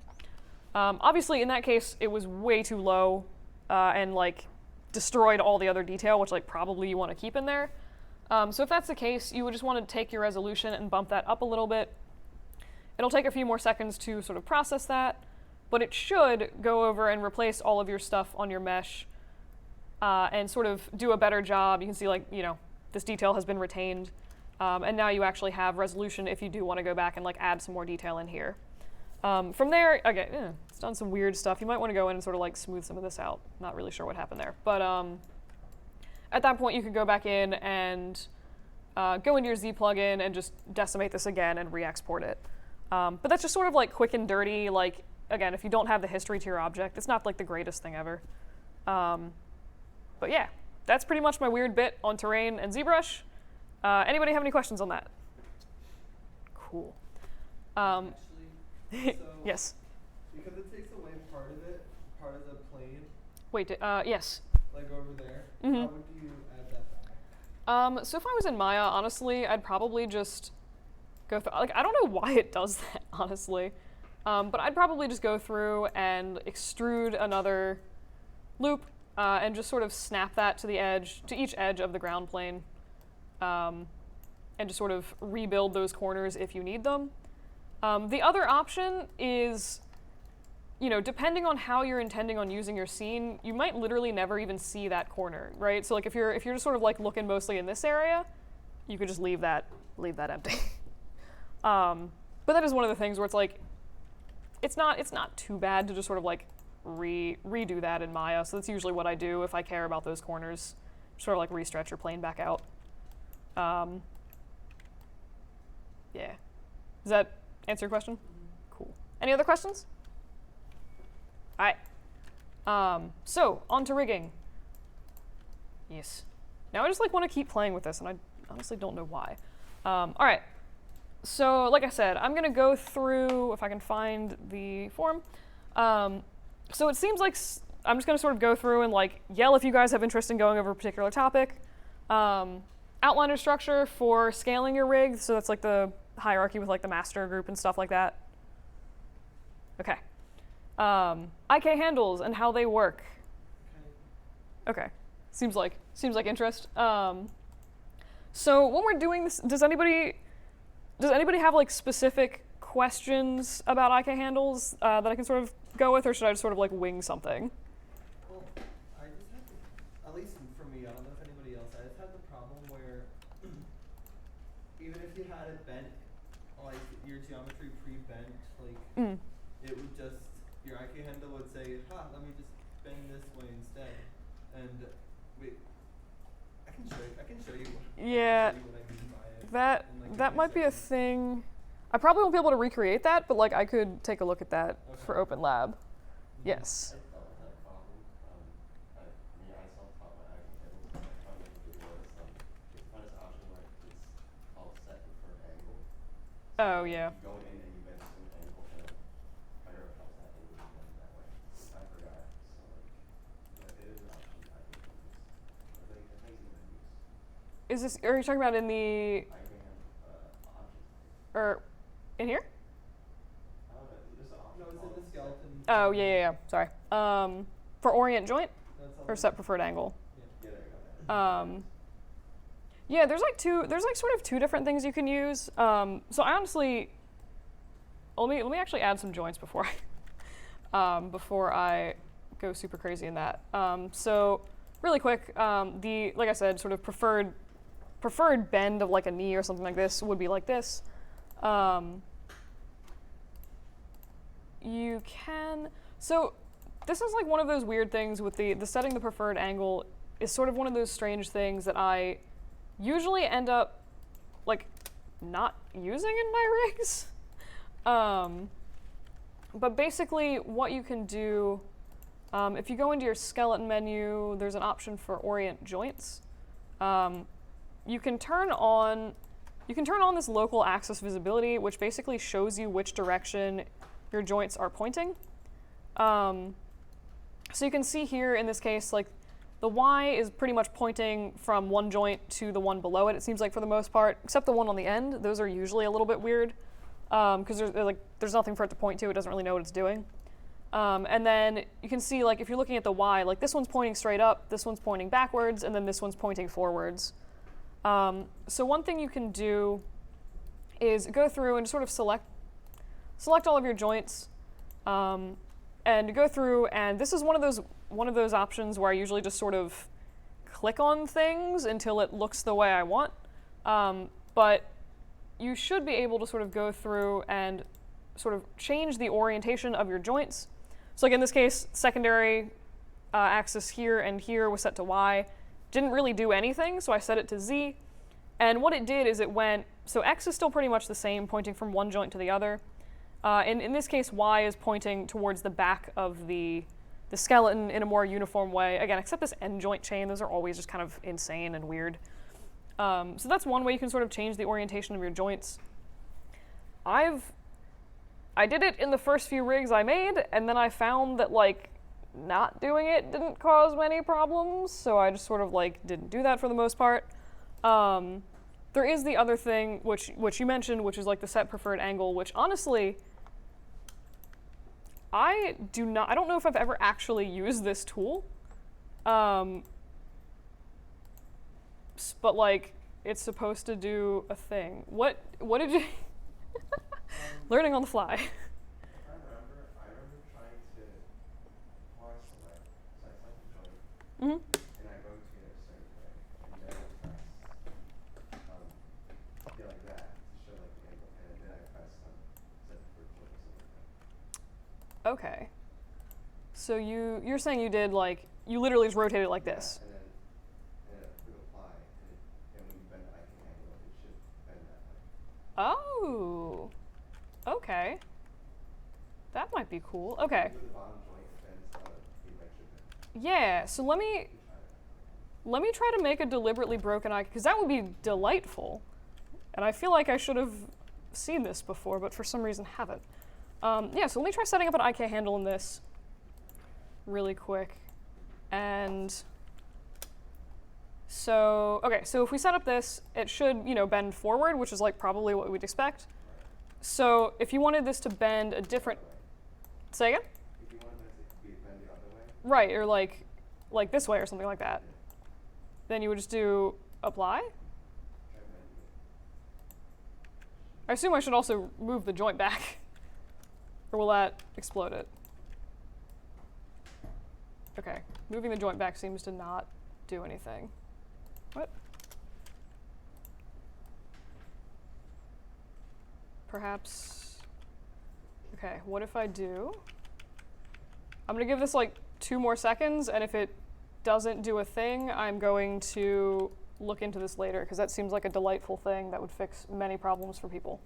Obviously, in that case, it was way too low and like destroyed all the other detail, which like probably you want to keep in there. So if that's the case, you would just want to take your resolution and bump that up a little bit. It'll take a few more seconds to sort of process that, but it should go over and replace all of your stuff on your mesh and sort of do a better job. You can see like, you know, this detail has been retained, and now you actually have resolution if you do want to go back and like add some more detail in here. From there, again, it's done some weird stuff. You might want to go in and sort of like smooth some of this out. Not really sure what happened there, but at that point you could go back in and go into your Z plugin and just decimate this again and re-export it. But that's just sort of like quick and dirty. Like, again, if you don't have the history to your object, it's not like the greatest thing ever. But yeah, that's pretty much my weird bit on terrain and ZBrush. Anybody have any questions on that? Cool. Actually, so Yes. because it takes away part of the plane, Wait, yes. like over there, Mhm. how would you add that back? So if I was in Maya, honestly, I'd probably just go through, like, I don't know why it does that, honestly. But I'd probably just go through and extrude another loop, and just sort of snap that to the edge, to each edge of the ground plane, and just sort of rebuild those corners if you need them. The other option is, depending on how you're intending on using your scene, you might literally never even see that corner, right? So like if you're just sort of like looking mostly in this area, you could just leave that empty. But that is one of the things where it's like, it's not too bad to just sort of like redo that in Maya. So that's usually what I do if I care about those corners, sort of like restretch your plane back out. Yeah. Does that answer your question? Cool. Any other questions? All right. So on to rigging. Yes. Now I just like want to keep playing with this, and I honestly don't know why. All right. So like I said, I'm going to go through, if I can find the form. So it seems like I'm just going to sort of go through and like yell if you guys have interest in going over a particular topic. Outliner structure for scaling your rig. So that's like the hierarchy with like the master group and stuff like that. Okay. IK handles and how they work. Okay. Seems like interest. So when we're doing this, does anybody have like specific questions about IK handles that I can sort of go with, or should I just sort of like wing something? Well, I just had, at least for me, I don't know if anybody else, I just had the problem where even if you had it bent, like your geometry pre-bent, like it would just, your IK handle would say, let me just bend this way instead. And wait, I can show you. Yeah, what I mean by it. That might be a thing. I probably won't be able to recreate that, but like I could take a look at that for Open Lab. Yes. I thought that problem. I self-taught my IK handles, and I found it really was it's kind of this option where it's called set preferred angle. Oh yeah. You go in and you bend to an angle, and figure out how that angle is bent that way. I forgot. So like, it is an option I can use. I think it's even use. Are you talking about in the IK handle options. or in here? I don't know. There's an option. No, it's in called the set. skeleton. Oh yeah. Sorry. For orient joint That's all or set preferred angle. Yeah, there you go. Yeah, there's like sort of two different things you can use. So I honestly, let me actually add some joints before I go super crazy in that. So really quick, like I said, sort of preferred bend of like a knee or something like this would be like this. You can, so this is like one of those weird things with the setting the preferred angle is sort of one of those strange things that I usually end up like not using in my rigs. But basically what you can do, if you go into your skeleton menu, there's an option for orient joints. You can turn on this local axis visibility, which basically shows you which direction your joints are pointing. So you can see here in this case, like the Y is pretty much pointing from one joint to the one below it, it seems like for the most part, except the one on the end. Those are usually a little bit weird because there's nothing for it to point to. It doesn't really know what it's doing. And then you can see, like, if you're looking at the Y, like this one's pointing straight up, this one's pointing backwards, and then this one's pointing forwards. So one thing you can do is go through and sort of select all of your joints, and go through, and this is one of those options where I usually just sort of click on things until it looks the way I want. But you should be able to sort of go through and sort of change the orientation of your joints. So like in this case, secondary axis here and here was set to Y. Didn't really do anything, so I set it to Z. And what it did is it went, so X is still pretty much the same, pointing from one joint to the other. In this case, Y is pointing towards the back of the skeleton in a more uniform way. Again, except this end joint chain, those are always just kind of insane and weird. So that's one way you can sort of change the orientation of your joints. I did it in the first few rigs I made, and then I found that like not doing it didn't cause many problems, so I just sort of like didn't do that for the most part. There is the other thing which you mentioned, which is like the set preferred angle, which honestly I don't know if I've ever actually used this tool. But like, it's supposed to do a thing. What did you? Learning on the fly. I remember trying to select, so I select the joint, Mm-hmm. and I rotate it a certain way, and then I press, like that, to show like the angle, and then I press set for joint or something like that. Okay. So you're saying you did like, you literally just rotated it like this. Yeah, and then click apply, and when you bend the icon angle, it should bend that way. Oh. Okay. That might be cool. Okay. With the bottom joint, it bends the leg should bend. Yeah. So let me try to make a deliberately broken icon, because that would be delightful. And I feel like I should have seen this before, but for some reason haven't. Yeah, so let me try setting up an IK handle in this really quick. And so, okay, so if we set up this, it should, bend forward, which is like probably what we'd expect. So if you wanted this to bend a different, say again? If you wanted this to bend the other way. Right, or like this way or something like that. Then you would just do apply. I assume I should also move the joint back. Or will that explode it? Okay, moving the joint back seems to not do anything. What? Perhaps, okay, what if I do? I'm gonna give this like 2 more seconds, and if it doesn't do a thing, I'm going to look into this later, because that seems like a delightful thing that would fix many problems for people.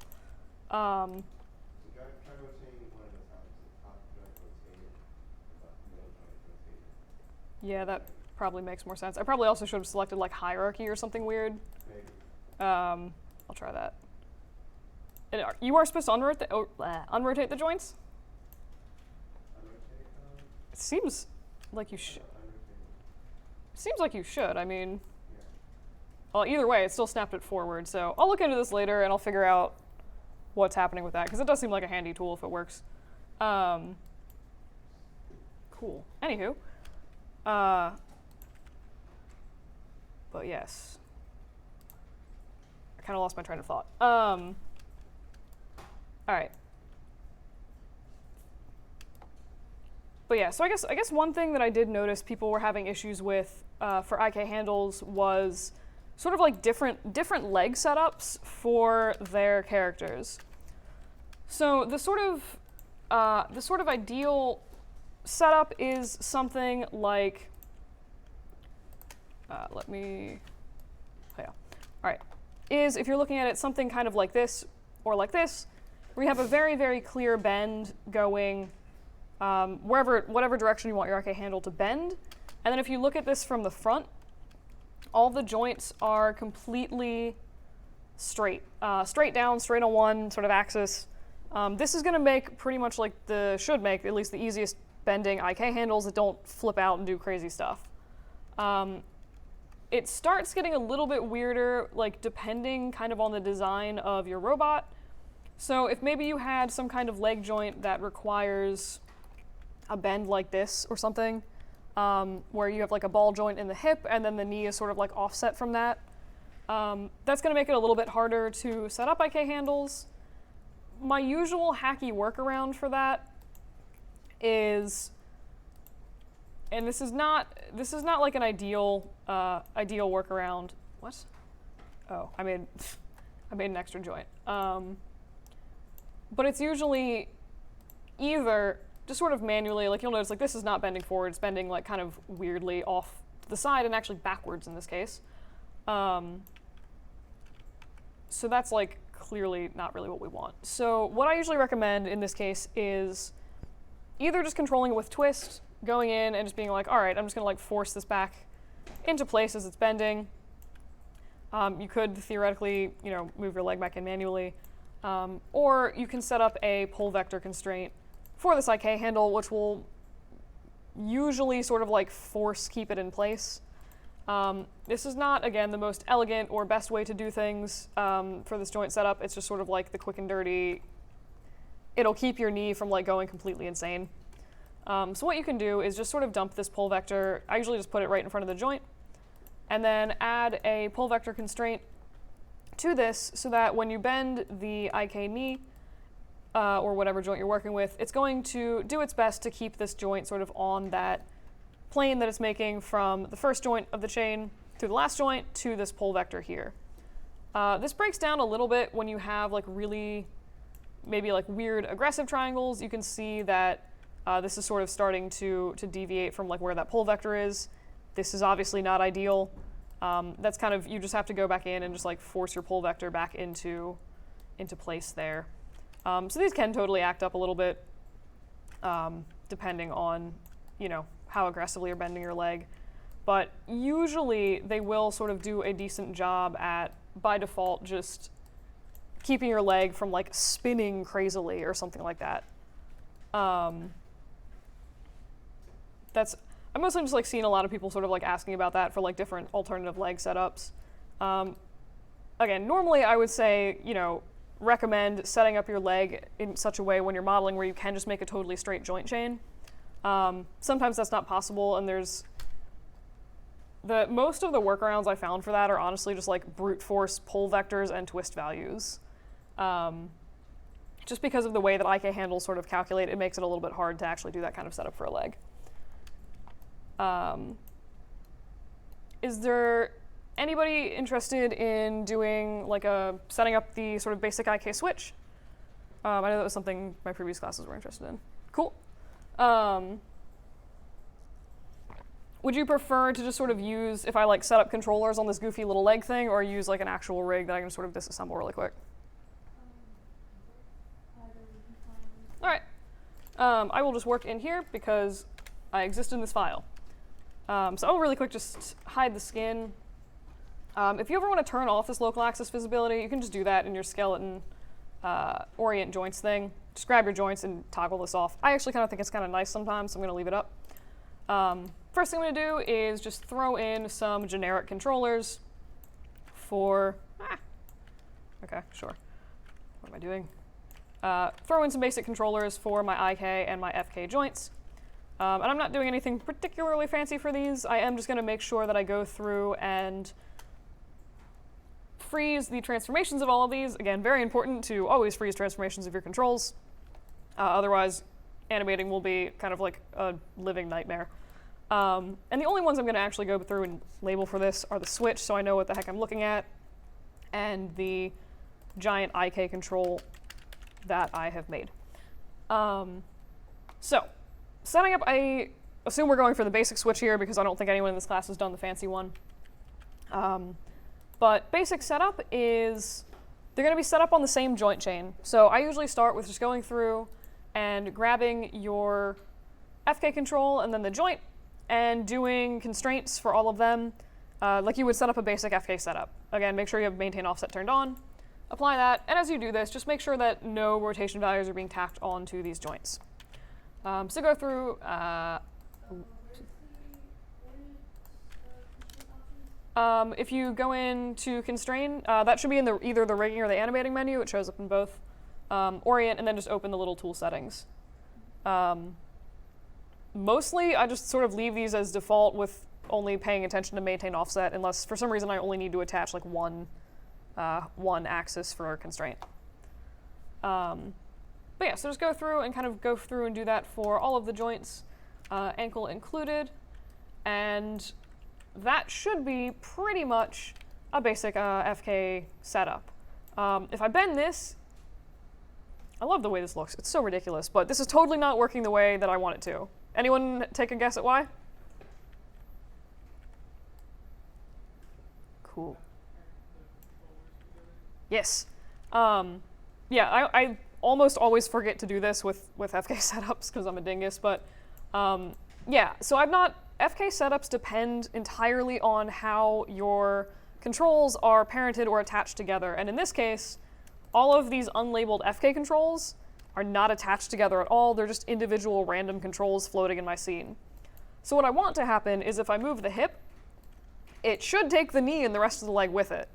So try rotating one at a time. So top joint rotated, the middle joint rotated. Yeah, that probably makes more sense. I probably also should have selected like hierarchy or something weird. Maybe. I'll try that. And you are supposed to unrotate the joints? Unrotate, It seems like you should. unrotate. Seems like you should. I mean, Yeah. well, either way, it still snapped it forward. So I'll look into this later, and I'll figure out what's happening with that, because it does seem like a handy tool if it works. Cool. Anywho, but yes, I kind of lost my train of thought. All right. But yeah, so I guess one thing that I did notice people were having issues with for IK handles was sort of like different leg setups for their characters. So the sort of ideal setup is something like all right, is if you're looking at it something kind of like this or like this, where you have a very, very clear bend going whatever direction you want your IK handle to bend. And then if you look at this from the front, all the joints are completely straight. Straight down, straight on one sort of axis. This is going to make pretty much like should make at least the easiest bending IK handles that don't flip out and do crazy stuff. It starts getting a little bit weirder, like depending kind of on the design of your robot. So if maybe you had some kind of leg joint that requires a bend like this or something, where you have like a ball joint in the hip and then the knee is sort of like offset from that, that's going to make it a little bit harder to set up IK handles. My usual hacky workaround for that is, and this is not like an ideal workaround. What? Oh, I made an extra joint. But it's usually either just sort of manually, like you'll notice, like this is not bending forward, it's bending like kind of weirdly off to the side and actually backwards in this case. So that's like clearly not really what we want. So what I usually recommend in this case is either just controlling it with twist, going in and just being like, all right, I'm just gonna like force this back into place as it's bending. You could theoretically, move your leg back in manually. Or you can set up a pull vector constraint for this IK handle, which will usually sort of like force keep it in place. This is not, again, the most elegant or best way to do things for this joint setup. It's just sort of like the quick and dirty. It'll keep your knee from like going completely insane. So what you can do is just sort of dump this pull vector. I usually just put it right in front of the joint, and then add a pull vector constraint to this so that when you bend the IK knee, or whatever joint you're working with, it's going to do its best to keep this joint sort of on that plane that it's making from the first joint of the chain through the last joint to this pull vector here. This breaks down a little bit when you have like really maybe like weird aggressive triangles. You can see that this is sort of starting to deviate from like where that pull vector is. This is obviously not ideal. That's kind of, you just have to go back in and just like force your pull vector back into place there. So these can totally act up a little bit depending on, you know, how aggressively you're bending your leg. But usually they will sort of do a decent job at, by default, just keeping your leg from like spinning crazily or something like that. I'm mostly just like seeing a lot of people sort of like asking about that for like different alternative leg setups. Again, normally I would say, you know, recommend setting up your leg in such a way when you're modeling where you can just make a totally straight joint chain. Sometimes that's not possible, and there's most of the workarounds I found for that are honestly just like brute force pull vectors and twist values. Just because of the way that IK handles sort of calculate, it makes it a little bit hard to actually do that kind of setup for a leg. Is there anybody interested in doing like setting up the sort of basic IK switch? I know that was something my previous classes were interested in. Cool. Would you prefer to just sort of use, if I like set up controllers on this goofy little leg thing, or use like an actual rig that I can sort of disassemble really quick? All right. I will just work in here because I exist in this file. So I'll really quick just hide the skin. If you ever want to turn off this local axis visibility, you can just do that in your skeleton orient joints thing. Just grab your joints and toggle this off. I actually kind of think it's kind of nice sometimes, so I'm going to leave it up. First thing I'm going to do is just throw in some generic controllers for... Okay, sure. What am I doing? Throw in some basic controllers for my IK and my FK joints. And I'm not doing anything particularly fancy for these. I am just going to make sure that I go through and freeze the transformations of all of these. Again, very important to always freeze transformations of your controls. Otherwise, animating will be kind of like a living nightmare. And the only ones I'm going to actually go through and label for this are the switch, so I know what the heck I'm looking at, and the giant IK control that I have made. So, setting up, I assume we're going for the basic switch here because I don't think anyone in this class has done the fancy one. But basic setup is, they're going to be set up on the same joint chain. So I usually start with just going through and grabbing your FK control and then the joint and doing constraints for all of them, like you would set up a basic FK setup. Again, make sure you have maintain offset turned on, apply that, and as you do this, just make sure that no rotation values are being tacked onto these joints. So go through, if you go into constrain, that should be in either the rigging or the animating menu. It shows up in both. Orient, and then just open the little tool settings. Mostly, I just sort of leave these as default with only paying attention to maintain offset, unless for some reason I only need to attach like one axis for a constraint. But yeah, so just go through and kind of go through and do that for all of the joints, ankle included, and that should be pretty much a basic FK setup. If I bend this, I love the way this looks. It's so ridiculous, but this is totally not working the way that I want it to. Anyone take a guess at why? Cool. Yes. Yeah, I almost always forget to do this with FK setups because I'm a dingus, but yeah, so FK setups depend entirely on how your controls are parented or attached together, and in this case, all of these unlabeled FK controls are not attached together at all. They're just individual random controls floating in my scene. So what I want to happen is if I move the hip, it should take the knee and the rest of the leg with it.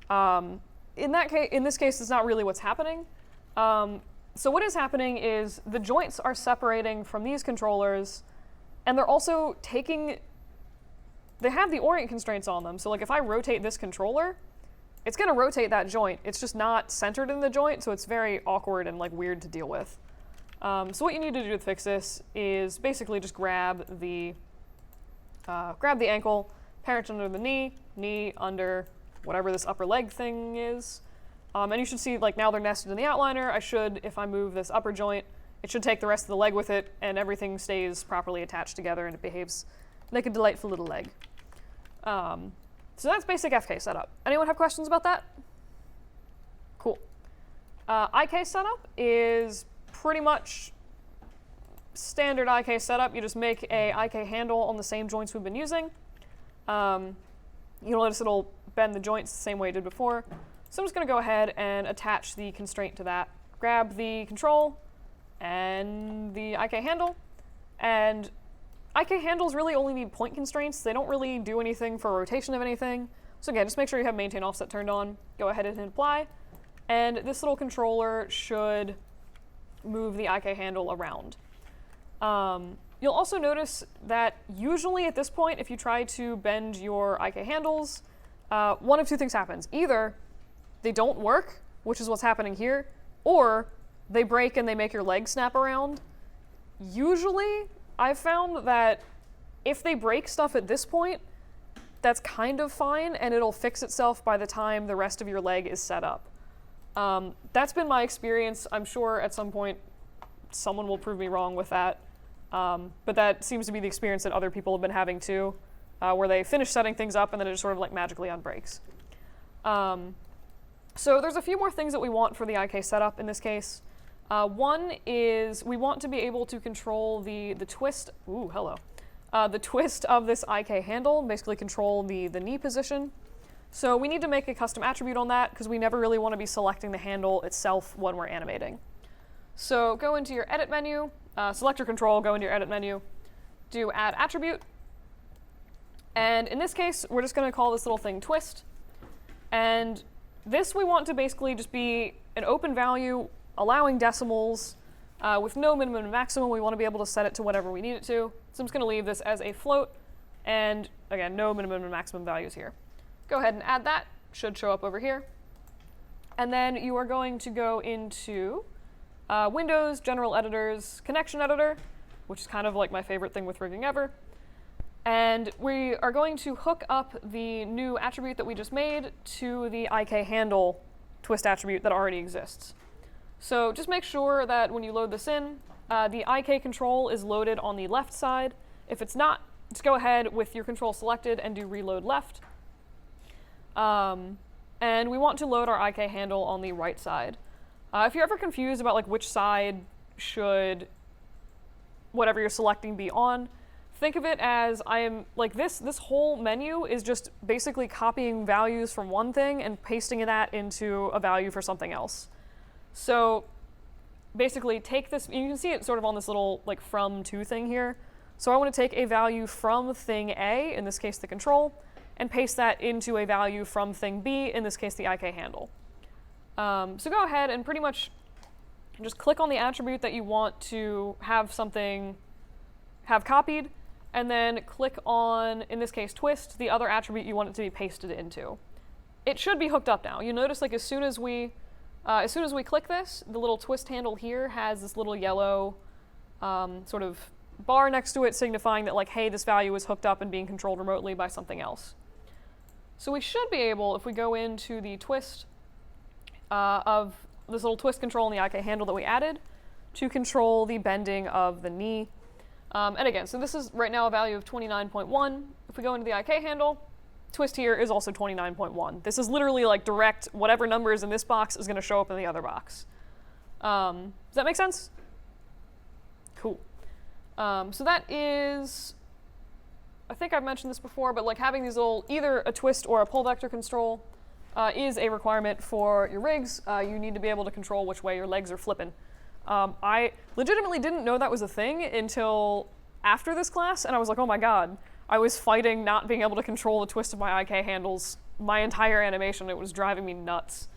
In this case, it's not really what's happening. So what is happening is the joints are separating from these controllers, and they're also they have the orient constraints on them. So like if I rotate this controller, it's going to rotate that joint. It's just not centered in the joint, so it's very awkward and like weird to deal with. So what you need to do to fix this is basically just grab the ankle, parent under the knee under whatever this upper leg thing is. And you should see like now they're nested in the outliner. If I move this upper joint, it should take the rest of the leg with it, and everything stays properly attached together and it behaves like a delightful little leg. So that's basic FK setup. Anyone have questions about that? Cool. IK setup is pretty much standard IK setup. You just make a IK handle on the same joints we've been using. You'll notice it'll bend the joints the same way it did before. So I'm just going to go ahead and attach the constraint to that. Grab the control and the IK handle. And IK handles really only need point constraints. They don't really do anything for rotation of anything. So again, just make sure you have maintain offset turned on. Go ahead and hit apply. And this little controller should move the IK handle around. You'll also notice that usually at this point, if you try to bend your IK handles, one of two things happens. Either they don't work, which is what's happening here, or they break and they make your leg snap around. Usually, I've found that if they break stuff at this point, that's kind of fine, and it'll fix itself by the time the rest of your leg is set up. That's been my experience. I'm sure at some point someone will prove me wrong with that. But that seems to be the experience that other people have been having too, where they finish setting things up and then it just sort of like magically unbreaks. So there's a few more things that we want for the IK setup in this case. One is we want to be able to control the twist. Ooh, hello. The twist of this IK handle, basically control the knee position. So we need to make a custom attribute on that because we never really want to be selecting the handle itself when we're animating. So go into your edit menu, select your control, go into your edit menu, do add attribute. And in this case, we're just going to call this little thing twist. And this we want to basically just be an open value, allowing decimals with no minimum and maximum. We want to be able to set it to whatever we need it to. So I'm just going to leave this as a float. And again, no minimum and maximum values here. Go ahead and add that. Should show up over here. And then you are going to go into Windows, General Editors, Connection Editor, which is kind of like my favorite thing with rigging ever. And we are going to hook up the new attribute that we just made to the IK handle twist attribute that already exists. So just make sure that when you load this in, the IK control is loaded on the left side. If it's not, just go ahead with your control selected and do reload left. And we want to load our IK handle on the right side. If you're ever confused about like which side should whatever you're selecting be on, think of it as I am like this whole menu is just basically copying values from one thing and pasting that into a value for something else. So basically take this, you can see it sort of on this little like from to thing here. So I want to take a value from thing A, in this case the control, and paste that into a value from thing B, in this case the IK handle. So go ahead and pretty much just click on the attribute that you want to have copied, and then click on, in this case, twist, the other attribute you want it to be pasted into. It should be hooked up now. You notice like as soon as we click this, the little twist handle here has this little yellow sort of bar next to it signifying that like, hey, this value is hooked up and being controlled remotely by something else. So we should be able, if we go into the twist of this little twist control in the IK handle that we added, to control the bending of the knee. And again, so this is right now a value of 29.1. If we go into the IK handle, twist here is also 29.1. This is literally like direct, whatever number is in this box is going to show up in the other box. Does that make sense? Cool. So that is, I think I've mentioned this before, but like having these little, either a twist or a pull vector control is a requirement for your rigs. You need to be able to control which way your legs are flipping. I legitimately didn't know that was a thing until after this class, and I was like, oh my god. I was fighting not being able to control the twist of my IK handles my entire animation. It was driving me nuts.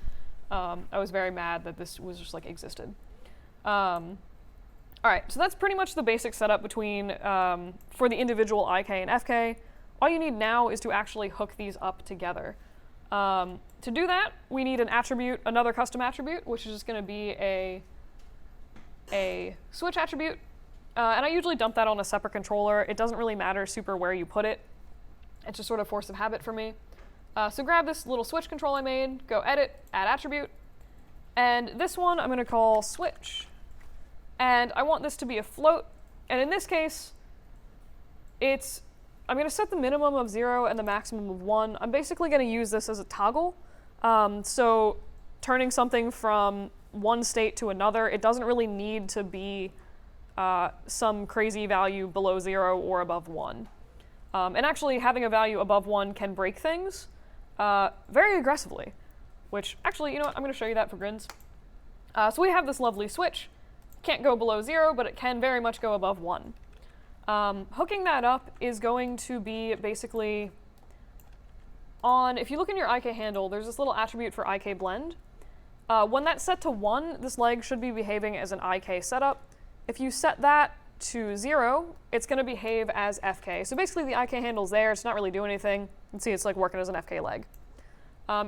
I was very mad that this was just like existed. All right, so that's pretty much the basic setup between for the individual IK and FK. All you need now is to actually hook these up together. To do that, we need an attribute, another custom attribute, which is just going to be a switch attribute. And I usually dump that on a separate controller. It doesn't really matter super where you put it. It's just sort of force of habit for me. So grab this little switch control I made, go edit, add attribute, and this one I'm going to call switch. And I want this to be a float, and in this case, I'm going to set the minimum of 0 and the maximum of 1. I'm basically going to use this as a toggle. So turning something from one state to another, it doesn't really need to be some crazy value below 0 or above 1. And actually, having a value above 1 can break things very aggressively, which actually, you know what, I'm going to show you that for grins. So we have this lovely switch. Can't go below 0, but it can very much go above 1. Hooking that up is going to be basically if you look in your IK handle, there's this little attribute for IK blend. When that's set to 1, this leg should be behaving as an IK setup. If you set that to 0, it's going to behave as FK. So basically the IK handle's there, it's not really doing anything. You can see it's like working as an FK leg.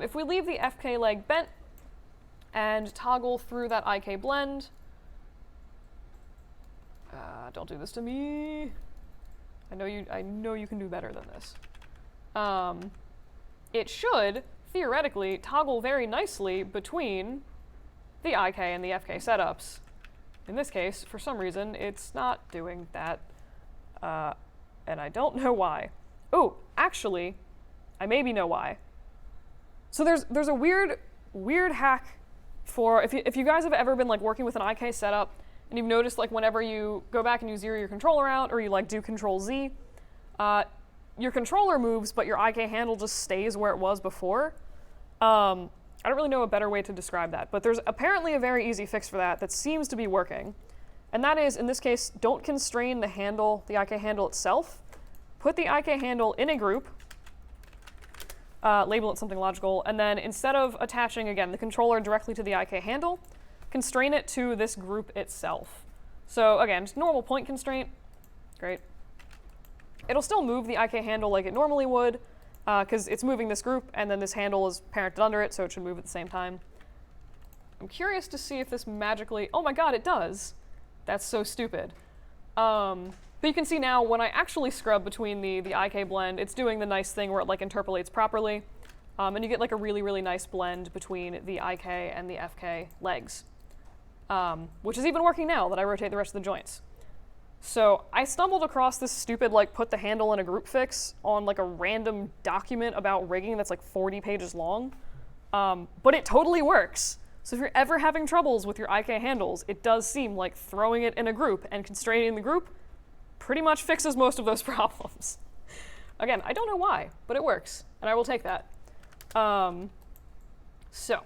If we leave the FK leg bent and toggle through that IK blend, don't do this to me. I know you can do better than this. It should, theoretically, toggle very nicely between the IK and the FK setups. In this case, for some reason, it's not doing that, and I don't know why. Oh, actually, I maybe know why. So there's a weird hack for, if you guys have ever been like working with an IK setup, and you've noticed like whenever you go back and you zero your controller out, or you like do Control Z, your controller moves, but your IK handle just stays where it was before. I don't really know a better way to describe that, but there's apparently a very easy fix for that seems to be working. And that is, in this case, don't constrain the handle, the IK handle itself. Put the IK handle in a group, label it something logical, and then instead of attaching, again, the controller directly to the IK handle, constrain it to this group itself. So again, just normal point constraint. Great. It'll still move the IK handle like it normally would, because it's moving this group, and then this handle is parented under it, so it should move at the same time. I'm curious to see if this magically... Oh my god, it does! That's so stupid. But you can see now, when I actually scrub between the IK blend, it's doing the nice thing where it like interpolates properly, and you get like a really, really nice blend between the IK and the FK legs. Which is even working now that I rotate the rest of the joints. So I stumbled across this stupid like put the handle in a group fix on like a random document about rigging that's like 40 pages long, but it totally works. So if you're ever having troubles with your IK handles, it does seem like throwing it in a group and constraining the group pretty much fixes most of those problems. Again, I don't know why, but it works, and I will take that. So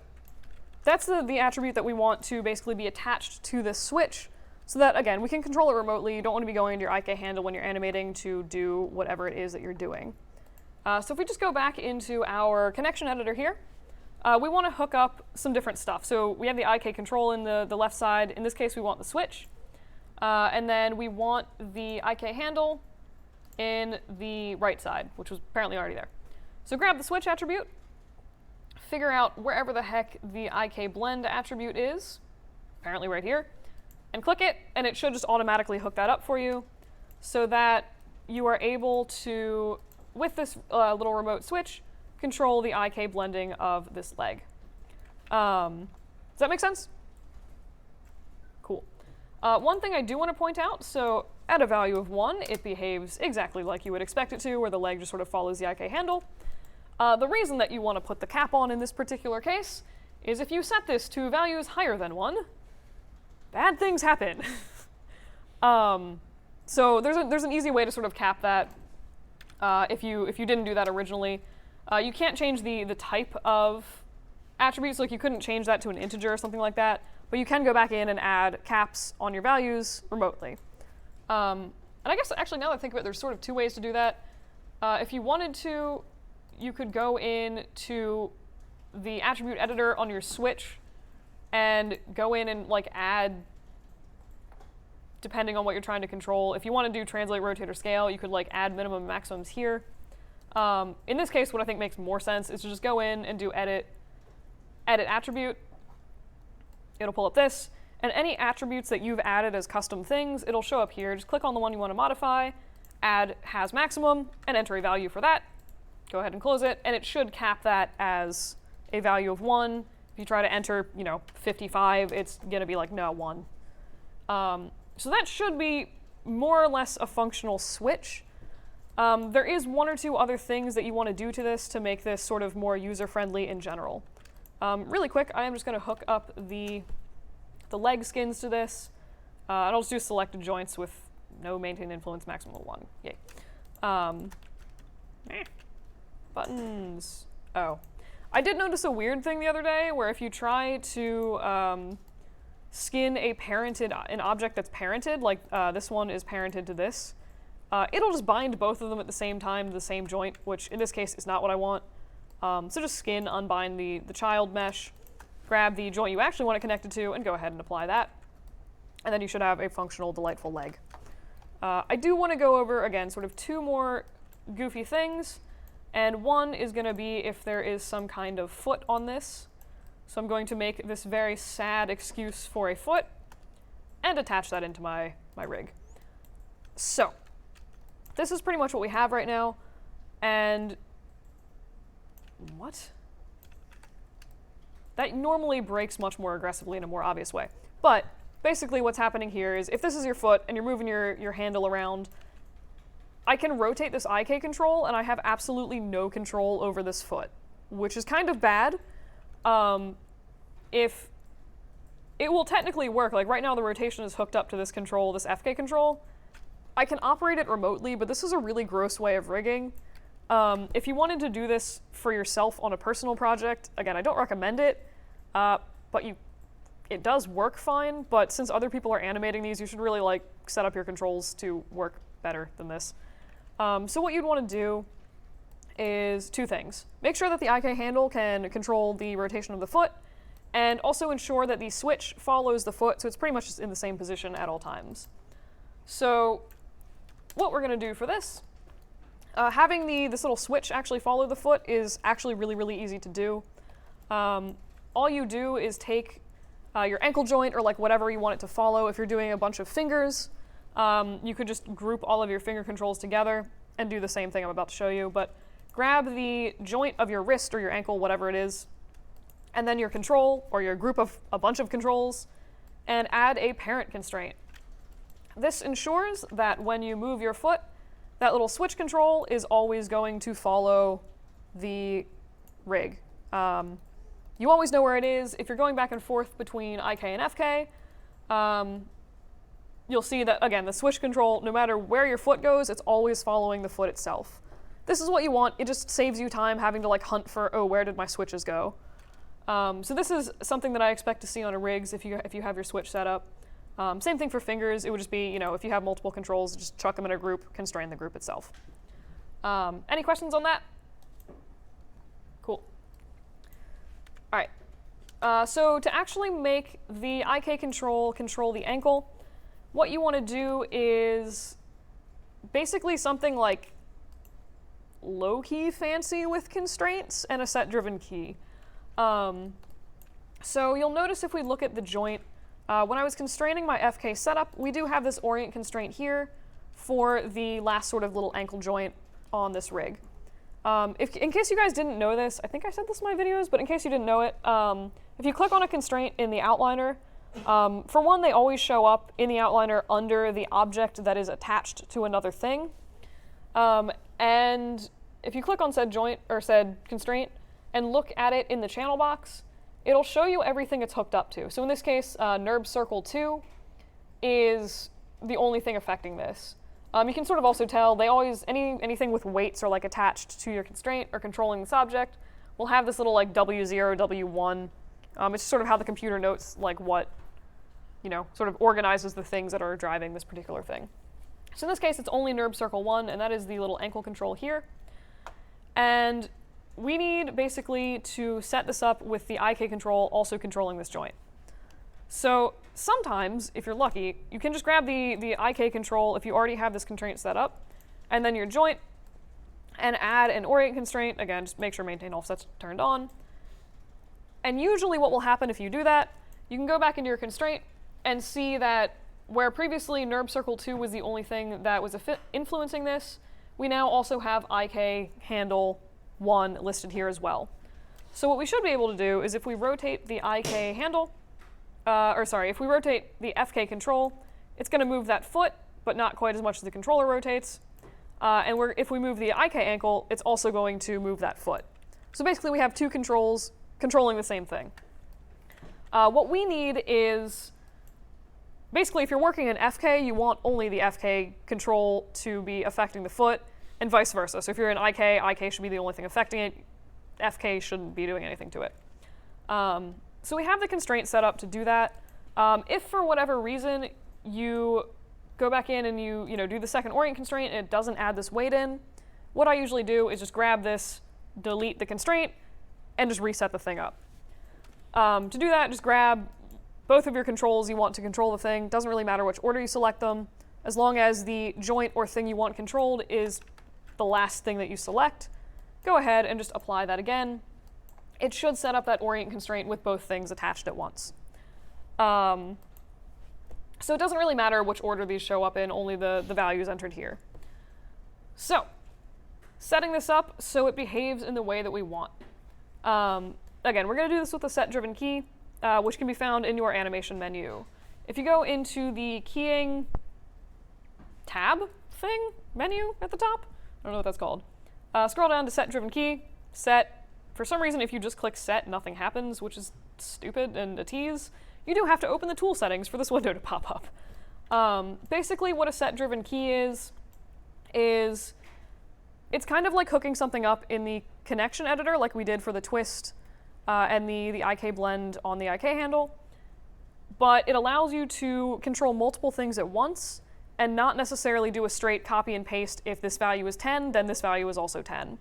that's the attribute that we want to basically be attached to this switch, so that, again, we can control it remotely. You don't want to be going to your IK handle when you're animating to do whatever it is that you're doing. So if we just go back into our connection editor here, we want to hook up some different stuff. So we have the IK control in the left side. In this case, we want the switch. And then we want the IK handle in the right side, which was apparently already there. So grab the switch attribute, figure out wherever the heck the IK blend attribute is, apparently right here, and click it, and it should just automatically hook that up for you so that you are able to, with this little remote switch, control the IK blending of this leg. Does that make sense? Cool. One thing I do want to point out, so at a value of 1, it behaves exactly like you would expect it to, where the leg just sort of follows the IK handle. The reason that you want to put the cap on in this particular case is if you set this to values higher than 1, bad things happen. So there's an easy way to sort of cap that if you didn't do that originally. You can't change the type of attributes, like you couldn't change that to an integer or something like that, but you can go back in and add caps on your values remotely. And I guess actually now that I think of it, there's sort of 2 ways to do that. If you wanted to, you could go in to the attribute editor on your switch and go in and like add depending on what you're trying to control. If you want to do translate, rotate, or scale, you could like add minimum and maximums here. In this case, what I think makes more sense is to just go in and do edit attribute. It'll pull up this, and any attributes that you've added as custom things, it'll show up here. Just click on the one you want to modify, add has maximum, and enter a value for that. Go ahead and close it, and it should cap that as a value of 1. If you try to enter, 55, it's going to be like, no, 1. So that should be more or less a functional switch. There is one or two other things that you want to do to this to make this sort of more user-friendly in general. Really quick, I am just going to hook up the leg skins to this, and I'll just do selected joints with no maintain influence maximum of 1. Yay. Buttons. Oh. I did notice a weird thing the other day where if you try to skin an object that's parented, like this one is parented to this, it'll just bind both of them at the same time to the same joint, which in this case is not what I want. So just skin, unbind the child mesh, grab the joint you actually want it connected to, and go ahead and apply that. And then you should have a functional, delightful leg. I do want to go over, again, sort of two more goofy things. And one is going to be if there is some kind of foot on this. So I'm going to make this very sad excuse for a foot and attach that into my rig. So this is pretty much what we have right now. And what? That normally breaks much more aggressively in a more obvious way. But basically what's happening here is if this is your foot and you're moving your handle around, I can rotate this IK control and I have absolutely no control over this foot, which is kind of bad. If it will technically work, like right now the rotation is hooked up to this control, this FK control. I can operate it remotely, but this is a really gross way of rigging. If you wanted to do this for yourself on a personal project, again, I don't recommend it, but it does work fine, but since other people are animating these, you should really like set up your controls to work better than this. So what you'd want to do is two things. Make sure that the IK handle can control the rotation of the foot, and also ensure that the switch follows the foot, so it's pretty much just in the same position at all times. So what we're going to do for this, having this little switch actually follow the foot is actually really, really easy to do. All you do is take your ankle joint or like whatever you want it to follow. If you're doing a bunch of fingers, you could just group all of your finger controls together and do the same thing I'm about to show you, but grab the joint of your wrist or your ankle, whatever it is, and then your control or your group of a bunch of controls, and add a parent constraint. This ensures that when you move your foot, that little switch control is always going to follow the rig. You always know where it is. If you're going back and forth between IK and FK, you'll see that, again, the switch control, no matter where your foot goes, it's always following the foot itself. This is what you want. It just saves you time having to like hunt for, oh, where did my switches go? So this is something that I expect to see on a rigs if you have your switch set up. Same thing for fingers. It would just be, if you have multiple controls, just chuck them in a group, constrain the group itself. Any questions on that? Cool. All right. So to actually make the IK control the ankle, what you want to do is basically something like low-key fancy with constraints and a set-driven key. So you'll notice if we look at the joint, when I was constraining my FK setup, we do have this orient constraint here for the last sort of little ankle joint on this rig. In case you guys didn't know this, I think I said this in my videos, but in case you didn't know it, if you click on a constraint in the outliner, for one, they always show up in the outliner under the object that is attached to another thing. And if you click on said joint or said constraint and look at it in the channel box, it'll show you everything it's hooked up to. So in this case, NURB Circle 2 is the only thing affecting this. You can sort of also tell they always, anything with weights or like attached to your constraint or controlling this object will have this little like W0, W1. It's sort of how the computer notes like what, sort of organizes the things that are driving this particular thing. So in this case, it's only NURB Circle 1, and that is the little ankle control here. And we need basically to set this up with the IK control also controlling this joint. So sometimes, if you're lucky, you can just grab the IK control if you already have this constraint set up, and then your joint, and add an orient constraint. Again, just make sure maintain offset's turned on. And usually what will happen if you do that, you can go back into your constraint and see that where previously NURB Circle 2 was the only thing that was influencing this, we now also have IK handle 1 listed here as well. So what we should be able to do is if we rotate the IK handle, if we rotate the FK control, it's going to move that foot, but not quite as much as the controller rotates. If we move the IK ankle, it's also going to move that foot. So basically we have two controls controlling the same thing. What we need is, basically if you're working in FK, you want only the FK control to be affecting the foot, and vice versa. So if you're in IK should be the only thing affecting it, FK shouldn't be doing anything to it. So we have the constraint set up to do that. If for whatever reason you go back in and you do the second orient constraint and it doesn't add this weight in, what I usually do is just grab this, delete the constraint, and just reset the thing up. To do that, just grab both of your controls you want to control the thing. Doesn't really matter which order you select them, as long as the joint or thing you want controlled is the last thing that you select. Go ahead and just apply that again. It should set up that orient constraint with both things attached at once. So it doesn't really matter which order these show up in, only the values entered here. So, setting this up so it behaves in the way that we want. Again, we're going to do this with a set-driven key, which can be found in your animation menu. If you go into the keying tab thing, menu at the top, I don't know what that's called. Scroll down to set-driven key, set. For some reason, if you just click set, nothing happens, which is stupid and a tease. You do have to open the tool settings for this window to pop up. Basically, what a set-driven key is it's kind of like hooking something up in the connection editor like we did for the twist and the IK blend on the IK handle, but it allows you to control multiple things at once and not necessarily do a straight copy and paste. If this value is 10, then this value is also 10.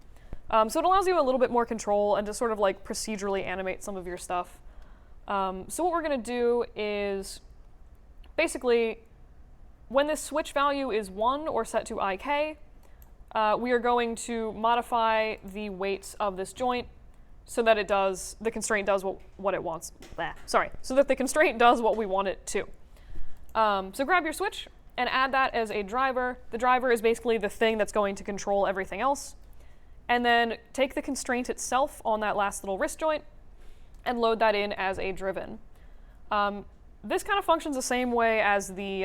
So it allows you a little bit more control and to sort of like procedurally animate some of your stuff. So what we're going to do is basically when this switch value is 1 or set to IK, we are going to modify the weights of this joint so that the constraint does what it wants. So that the constraint does what we want it to. So grab your switch and add that as a driver. The driver is basically the thing that's going to control everything else. And then take the constraint itself on that last little wrist joint and load that in as a driven. This kind of functions the same way as the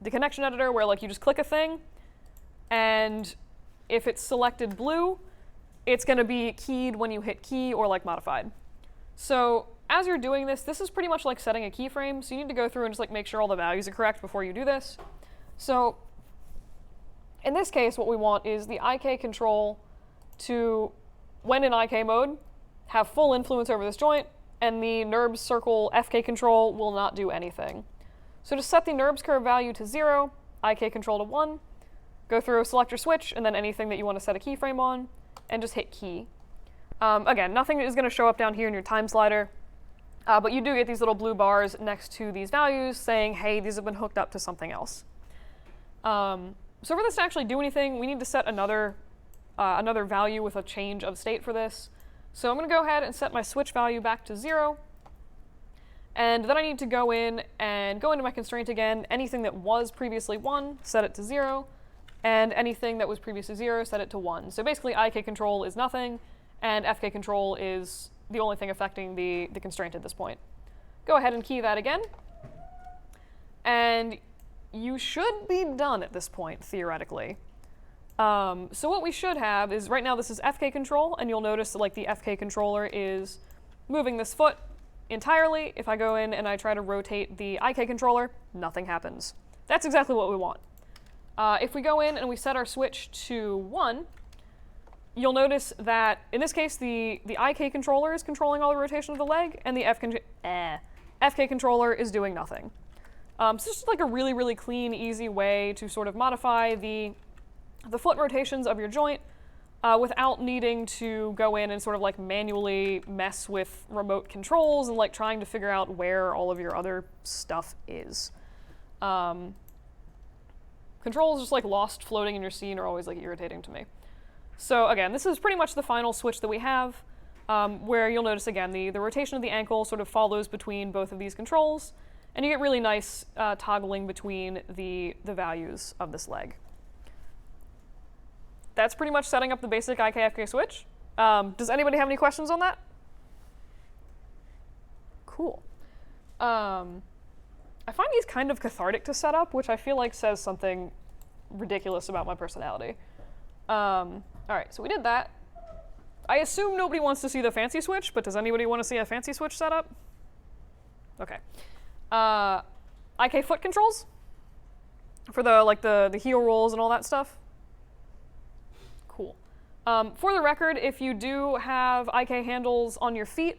connection editor, where like you just click a thing, and if it's selected blue, it's going to be keyed when you hit key or like modified. So as you're doing this, this is pretty much like setting a keyframe, so you need to go through and just like make sure all the values are correct before you do this. So in this case, what we want is the IK control to, when in IK mode, have full influence over this joint, and the NURBS circle FK control will not do anything. So just set the NURBS curve value to 0, IK control to 1, go through, select your switch, and then anything that you want to set a keyframe on, and just hit key. Again, nothing is going to show up down here in your time slider, but you do get these little blue bars next to these values saying, hey, these have been hooked up to something else. So for this to actually do anything, we need to set another value with a change of state for this. So I'm going to go ahead and set my switch value back to 0. And then I need to go in and go into my constraint again. Anything that was previously 1, set it to 0. And anything that was previously 0, set it to 1. So basically IK control is nothing, and FK control is the only thing affecting the constraint at this point. Go ahead and key that again. And you should be done at this point, theoretically. So what we should have is, right now this is FK control, and you'll notice that like the FK controller is moving this foot entirely. If I go in and I try to rotate the IK controller, nothing happens. That's exactly what we want. If we go in and we set our switch to 1, you'll notice that in this case the IK controller is controlling all the rotation of the leg, and the FK controller is doing nothing. So it's just like a really, really clean, easy way to sort of modify the foot rotations of your joint without needing to go in and sort of like manually mess with remote controls and like trying to figure out where all of your other stuff is. Controls just like lost floating in your scene are always like irritating to me. So again, this is pretty much the final switch that we have, where you'll notice again the rotation of the ankle sort of follows between both of these controls, and you get really nice toggling between the values of this leg. That's pretty much setting up the basic IK-FK switch. Does anybody have any questions on that? Cool. I find these kind of cathartic to set up, which I feel like says something ridiculous about my personality. All right, so we did that. I assume nobody wants to see the fancy switch, but does anybody want to see a fancy switch setup? Okay. IK foot controls for the heel rolls and all that stuff. Cool. For the record, if you do have IK handles on your feet,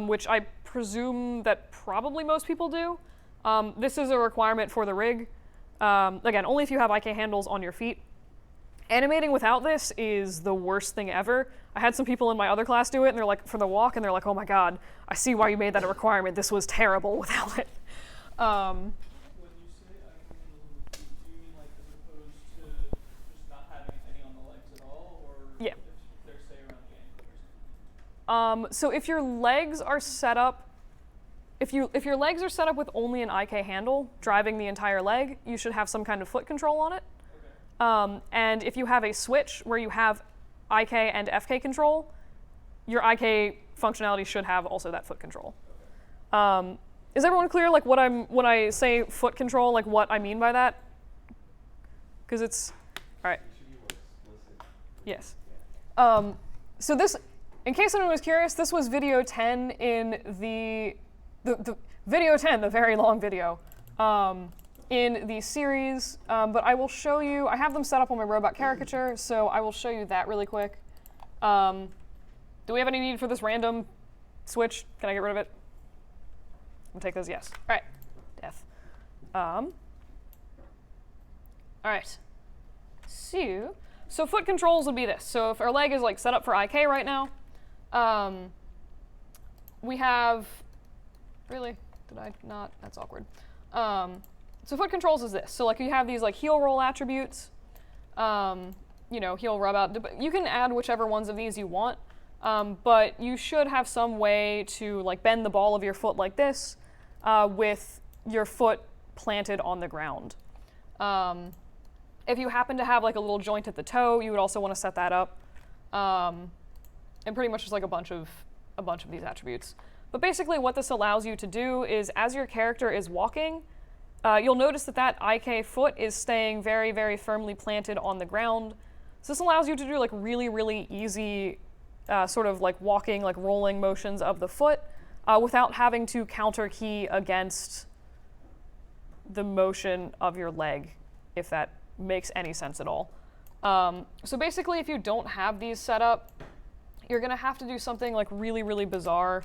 which I presume that probably most people do, this is a requirement for the rig. Again, only if you have IK handles on your feet. Animating without this is the worst thing ever. I had some people in my other class do it, and they're like, for the walk, and they're like, oh my god, I see why you made that a requirement. This was terrible without it. When you say IK handles on the feet, do you mean like as opposed to just not having any on the legs at all, or yeah. if they're say around the ankle or something? So if your legs are set up, if your legs are set up with only an IK handle driving the entire leg, you should have some kind of foot control on it. Okay. And if you have a switch where you have IK and FK control, your IK functionality should have also that foot control. Okay. Is everyone clear, like when I say foot control, like what I mean by that? Because it's, all right. It should be more explicit. Yes. Yeah. So this, in case anyone was curious, this was video 10 in the video 10, the very long video, in the series. But I will show you, I have them set up on my robot caricature, so I will show you that really quick. Do we have any need for this random switch? Can I get rid of it? I'll take those, yes. All right, death. All right, so foot controls would be this. So if our leg is like set up for IK right now, we have, really, did I not? That's awkward. So foot controls is this. So like you have these like heel roll attributes, you know, heel rub out. You can add whichever ones of these you want, but you should have some way to like bend the ball of your foot like this with your foot planted on the ground. If you happen to have like a little joint at the toe, you would also want to set that up, and pretty much just like a bunch of these attributes. But basically what this allows you to do is as your character is walking, you'll notice that IK foot is staying very, very firmly planted on the ground. So this allows you to do like really, really easy sort of like walking, like rolling motions of the foot without having to counter key against the motion of your leg, if that makes any sense at all. So basically if you don't have these set up, you're gonna have to do something like really, really bizarre,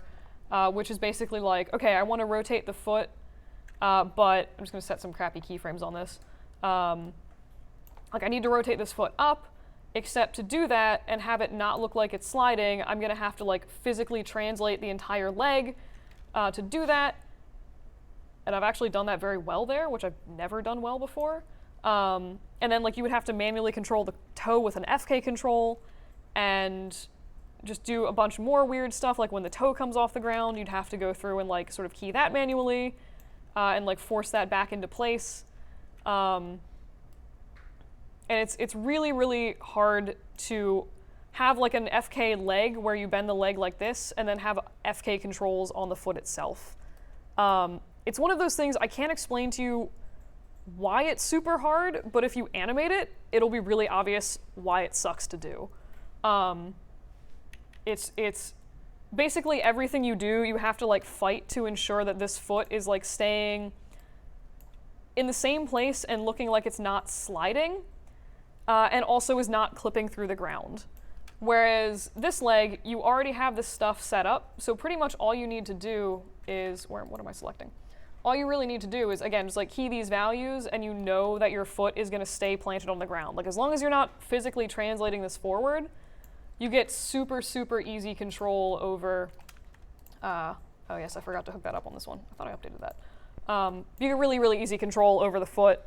which is basically like, okay, I want to rotate the foot, but I'm just going to set some crappy keyframes on this. Like I need to rotate this foot up, except to do that and have it not look like it's sliding, I'm going to have to like physically translate the entire leg to do that. And I've actually done that very well there, which I've never done well before. And then like you would have to manually control the toe with an FK control and just do a bunch more weird stuff, like when the toe comes off the ground, you'd have to go through and like sort of key that manually and like force that back into place. And it's really, really hard to have like an FK leg where you bend the leg like this and then have FK controls on the foot itself. It's one of those things I can't explain to you why it's super hard, but if you animate it, it'll be really obvious why it sucks to do. It's basically everything you do, you have to like fight to ensure that this foot is like staying in the same place and looking like it's not sliding, and also is not clipping through the ground. Whereas this leg, you already have this stuff set up, so pretty much all you need to do is, what am I selecting? all you really need to do is, again, just like key these values and you know that your foot is going to stay planted on the ground. Like as long as you're not physically translating this forward, you get super, super easy control over, oh yes, I forgot to hook that up on this one. I thought I updated that. You get really, really easy control over the foot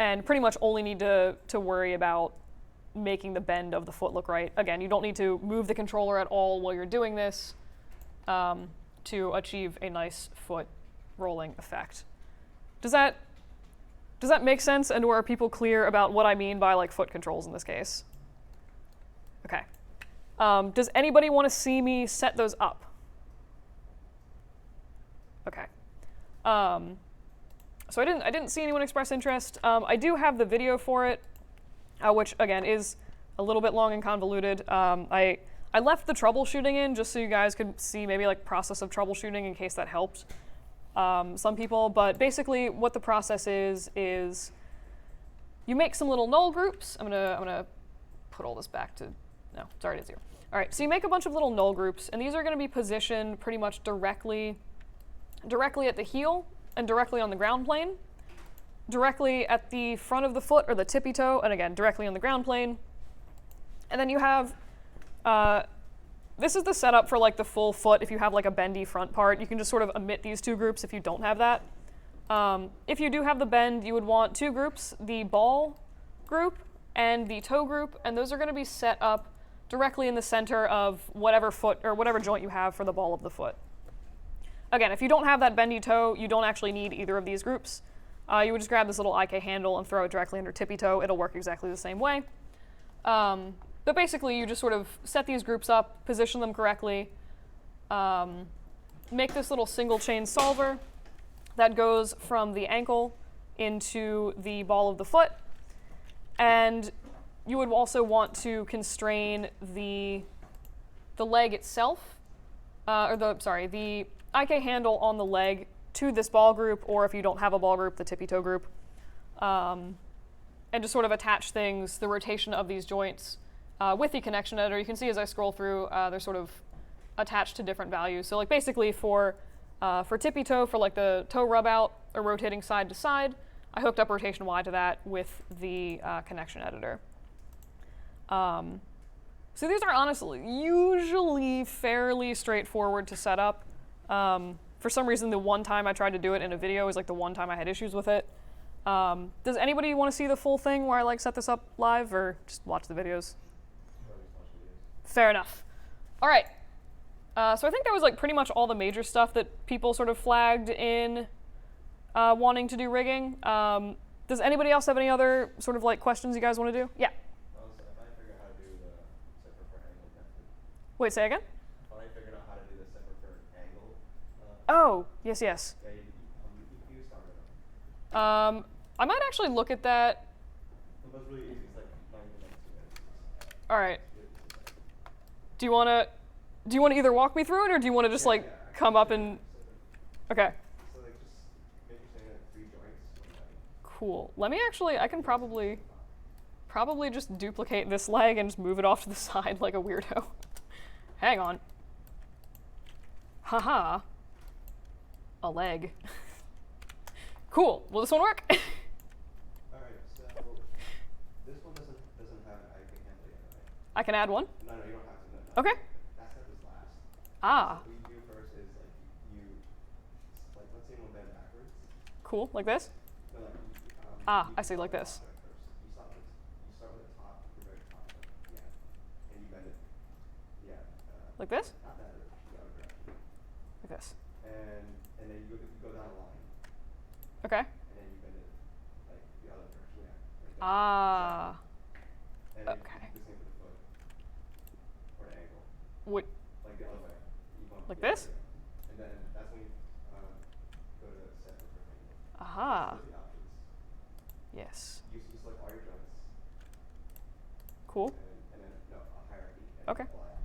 and pretty much only need to worry about making the bend of the foot look right. Again, you don't need to move the controller at all while you're doing this to achieve a nice foot rolling effect. Does that make sense, and are people clear about what I mean by like foot controls in this case? Okay. Does anybody want to see me set those up? Okay. So I didn't see anyone express interest. I do have the video for it, which again is a little bit long and convoluted. I left the troubleshooting in just so you guys could see maybe like process of troubleshooting in case that helped some people. But basically, what the process is you make some little null groups. I'm gonna put all this back to no, it's already at 0. All right, so you make a bunch of little null groups, and these are going to be positioned pretty much directly at the heel and directly on the ground plane, directly at the front of the foot or the tippy toe, and again, directly on the ground plane. And then you have, this is the setup for like the full foot. If you have like a bendy front part, you can just sort of omit these two groups if you don't have that. If you do have the bend, you would want two groups, the ball group and the toe group, and those are going to be set up directly in the center of whatever foot or whatever joint you have for the ball of the foot. Again, if you don't have that bendy toe, you don't actually need either of these groups. You would just grab this little IK handle and throw it directly under tippy toe. It'll work exactly the same way. But basically, you just sort of set these groups up, position them correctly, make this little single chain solver that goes from the ankle into the ball of the foot. And you would also want to constrain the leg itself, the IK handle on the leg to this ball group, or if you don't have a ball group, the tippy toe group, and just sort of attach things, the rotation of these joints with the connection editor. You can see as I scroll through, they're sort of attached to different values. So like basically for tippy toe, for like the toe rub out or rotating side to side, I hooked up rotation Y to that with the connection editor. So these are honestly usually fairly straightforward to set up. For some reason, the one time I tried to do it in a video was like the one time I had issues with it. Does anybody want to see the full thing where I like set this up live, or just watch the videos? Fair enough. All right. So I think that was like pretty much all the major stuff that people sort of flagged in wanting to do rigging. Does anybody else have any other sort of like questions you guys want to do? Yeah. So if I figure out how to do the separate angle method. Wait, say again? When I figured out how to do the separate angle. Oh, yes. Yeah, you started on. I might actually look at that. It was really easy. It's like not even like 2 minutes. All right. Do you want to either walk me through it, or do you want to just come up and? Okay. So like just make your thing like 3 joints. Cool. Let me actually. I can probably just duplicate this leg and just move it off to the side like a weirdo. Hang on. Haha. A leg. Cool. Will this one work? Alright, so this one doesn't have an IK handle yet, right? I can add one. No, you don't have to. No. Okay. That step is last. Ah. So what you do first is like let's say one bend backwards. Cool. Like this. So like I see. Like this. You start with the top, the very top, yeah, and you bend it, yeah. Like this. Not that, the other direction. Like this. And then you go down a line, Okay. and then you bend it like the other direction, yeah. Like that. Ah. And then Okay. you do the same for the foot or the ankle, What? like the other way. Like the this? other way. And then that's when you go to set the first angle. Aha. Those are the options. Yes. You select all your joints. Cool. And then a hierarchy. And Okay. apply.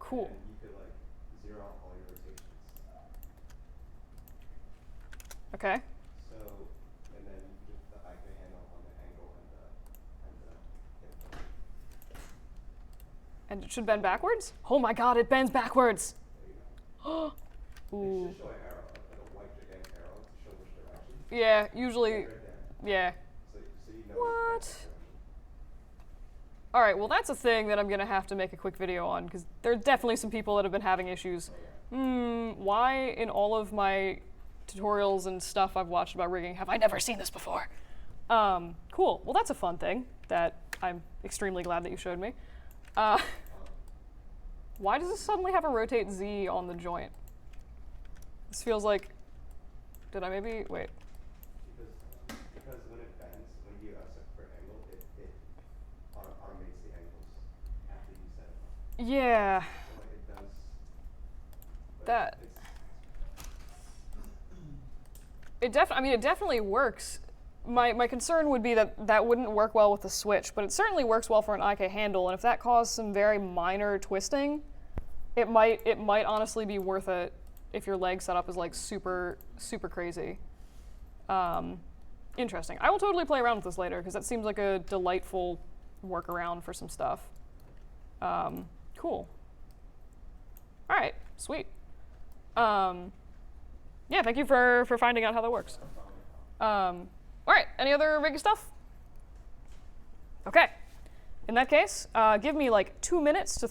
Cool. And you could like zero out all your rotations. Okay. So, and then you can just the IK handle on the angle and the hip. And it should bend backwards? Oh my god, it bends backwards. There you go. It Ooh. should show an arrow, like a white gigantic arrow. Yeah, usually, Right there. yeah. So you know. What? It's right All right, well, that's a thing that I'm going to have to make a quick video on, because there are definitely some people that have been having issues. Why in all of my tutorials and stuff I've watched about rigging have I never seen this before? Cool. Well, that's a fun thing that I'm extremely glad that you showed me. Why does this suddenly have a rotate Z on the joint? This feels like, did I maybe, wait. Because when it bends, when you set for angle, it automates the angles after you set it up. Yeah, So like it does. But that, it definitely works. My concern would be that that wouldn't work well with the switch, but it certainly works well for an IK handle, and if that caused some very minor twisting, it might honestly be worth it if your leg setup is like super crazy. Interesting. I will totally play around with this later because that seems like a delightful workaround for some stuff. Cool. All right, sweet. Yeah, thank you for finding out how that works. All right, any other rig stuff? Okay. In that case, give me like 2 minutes to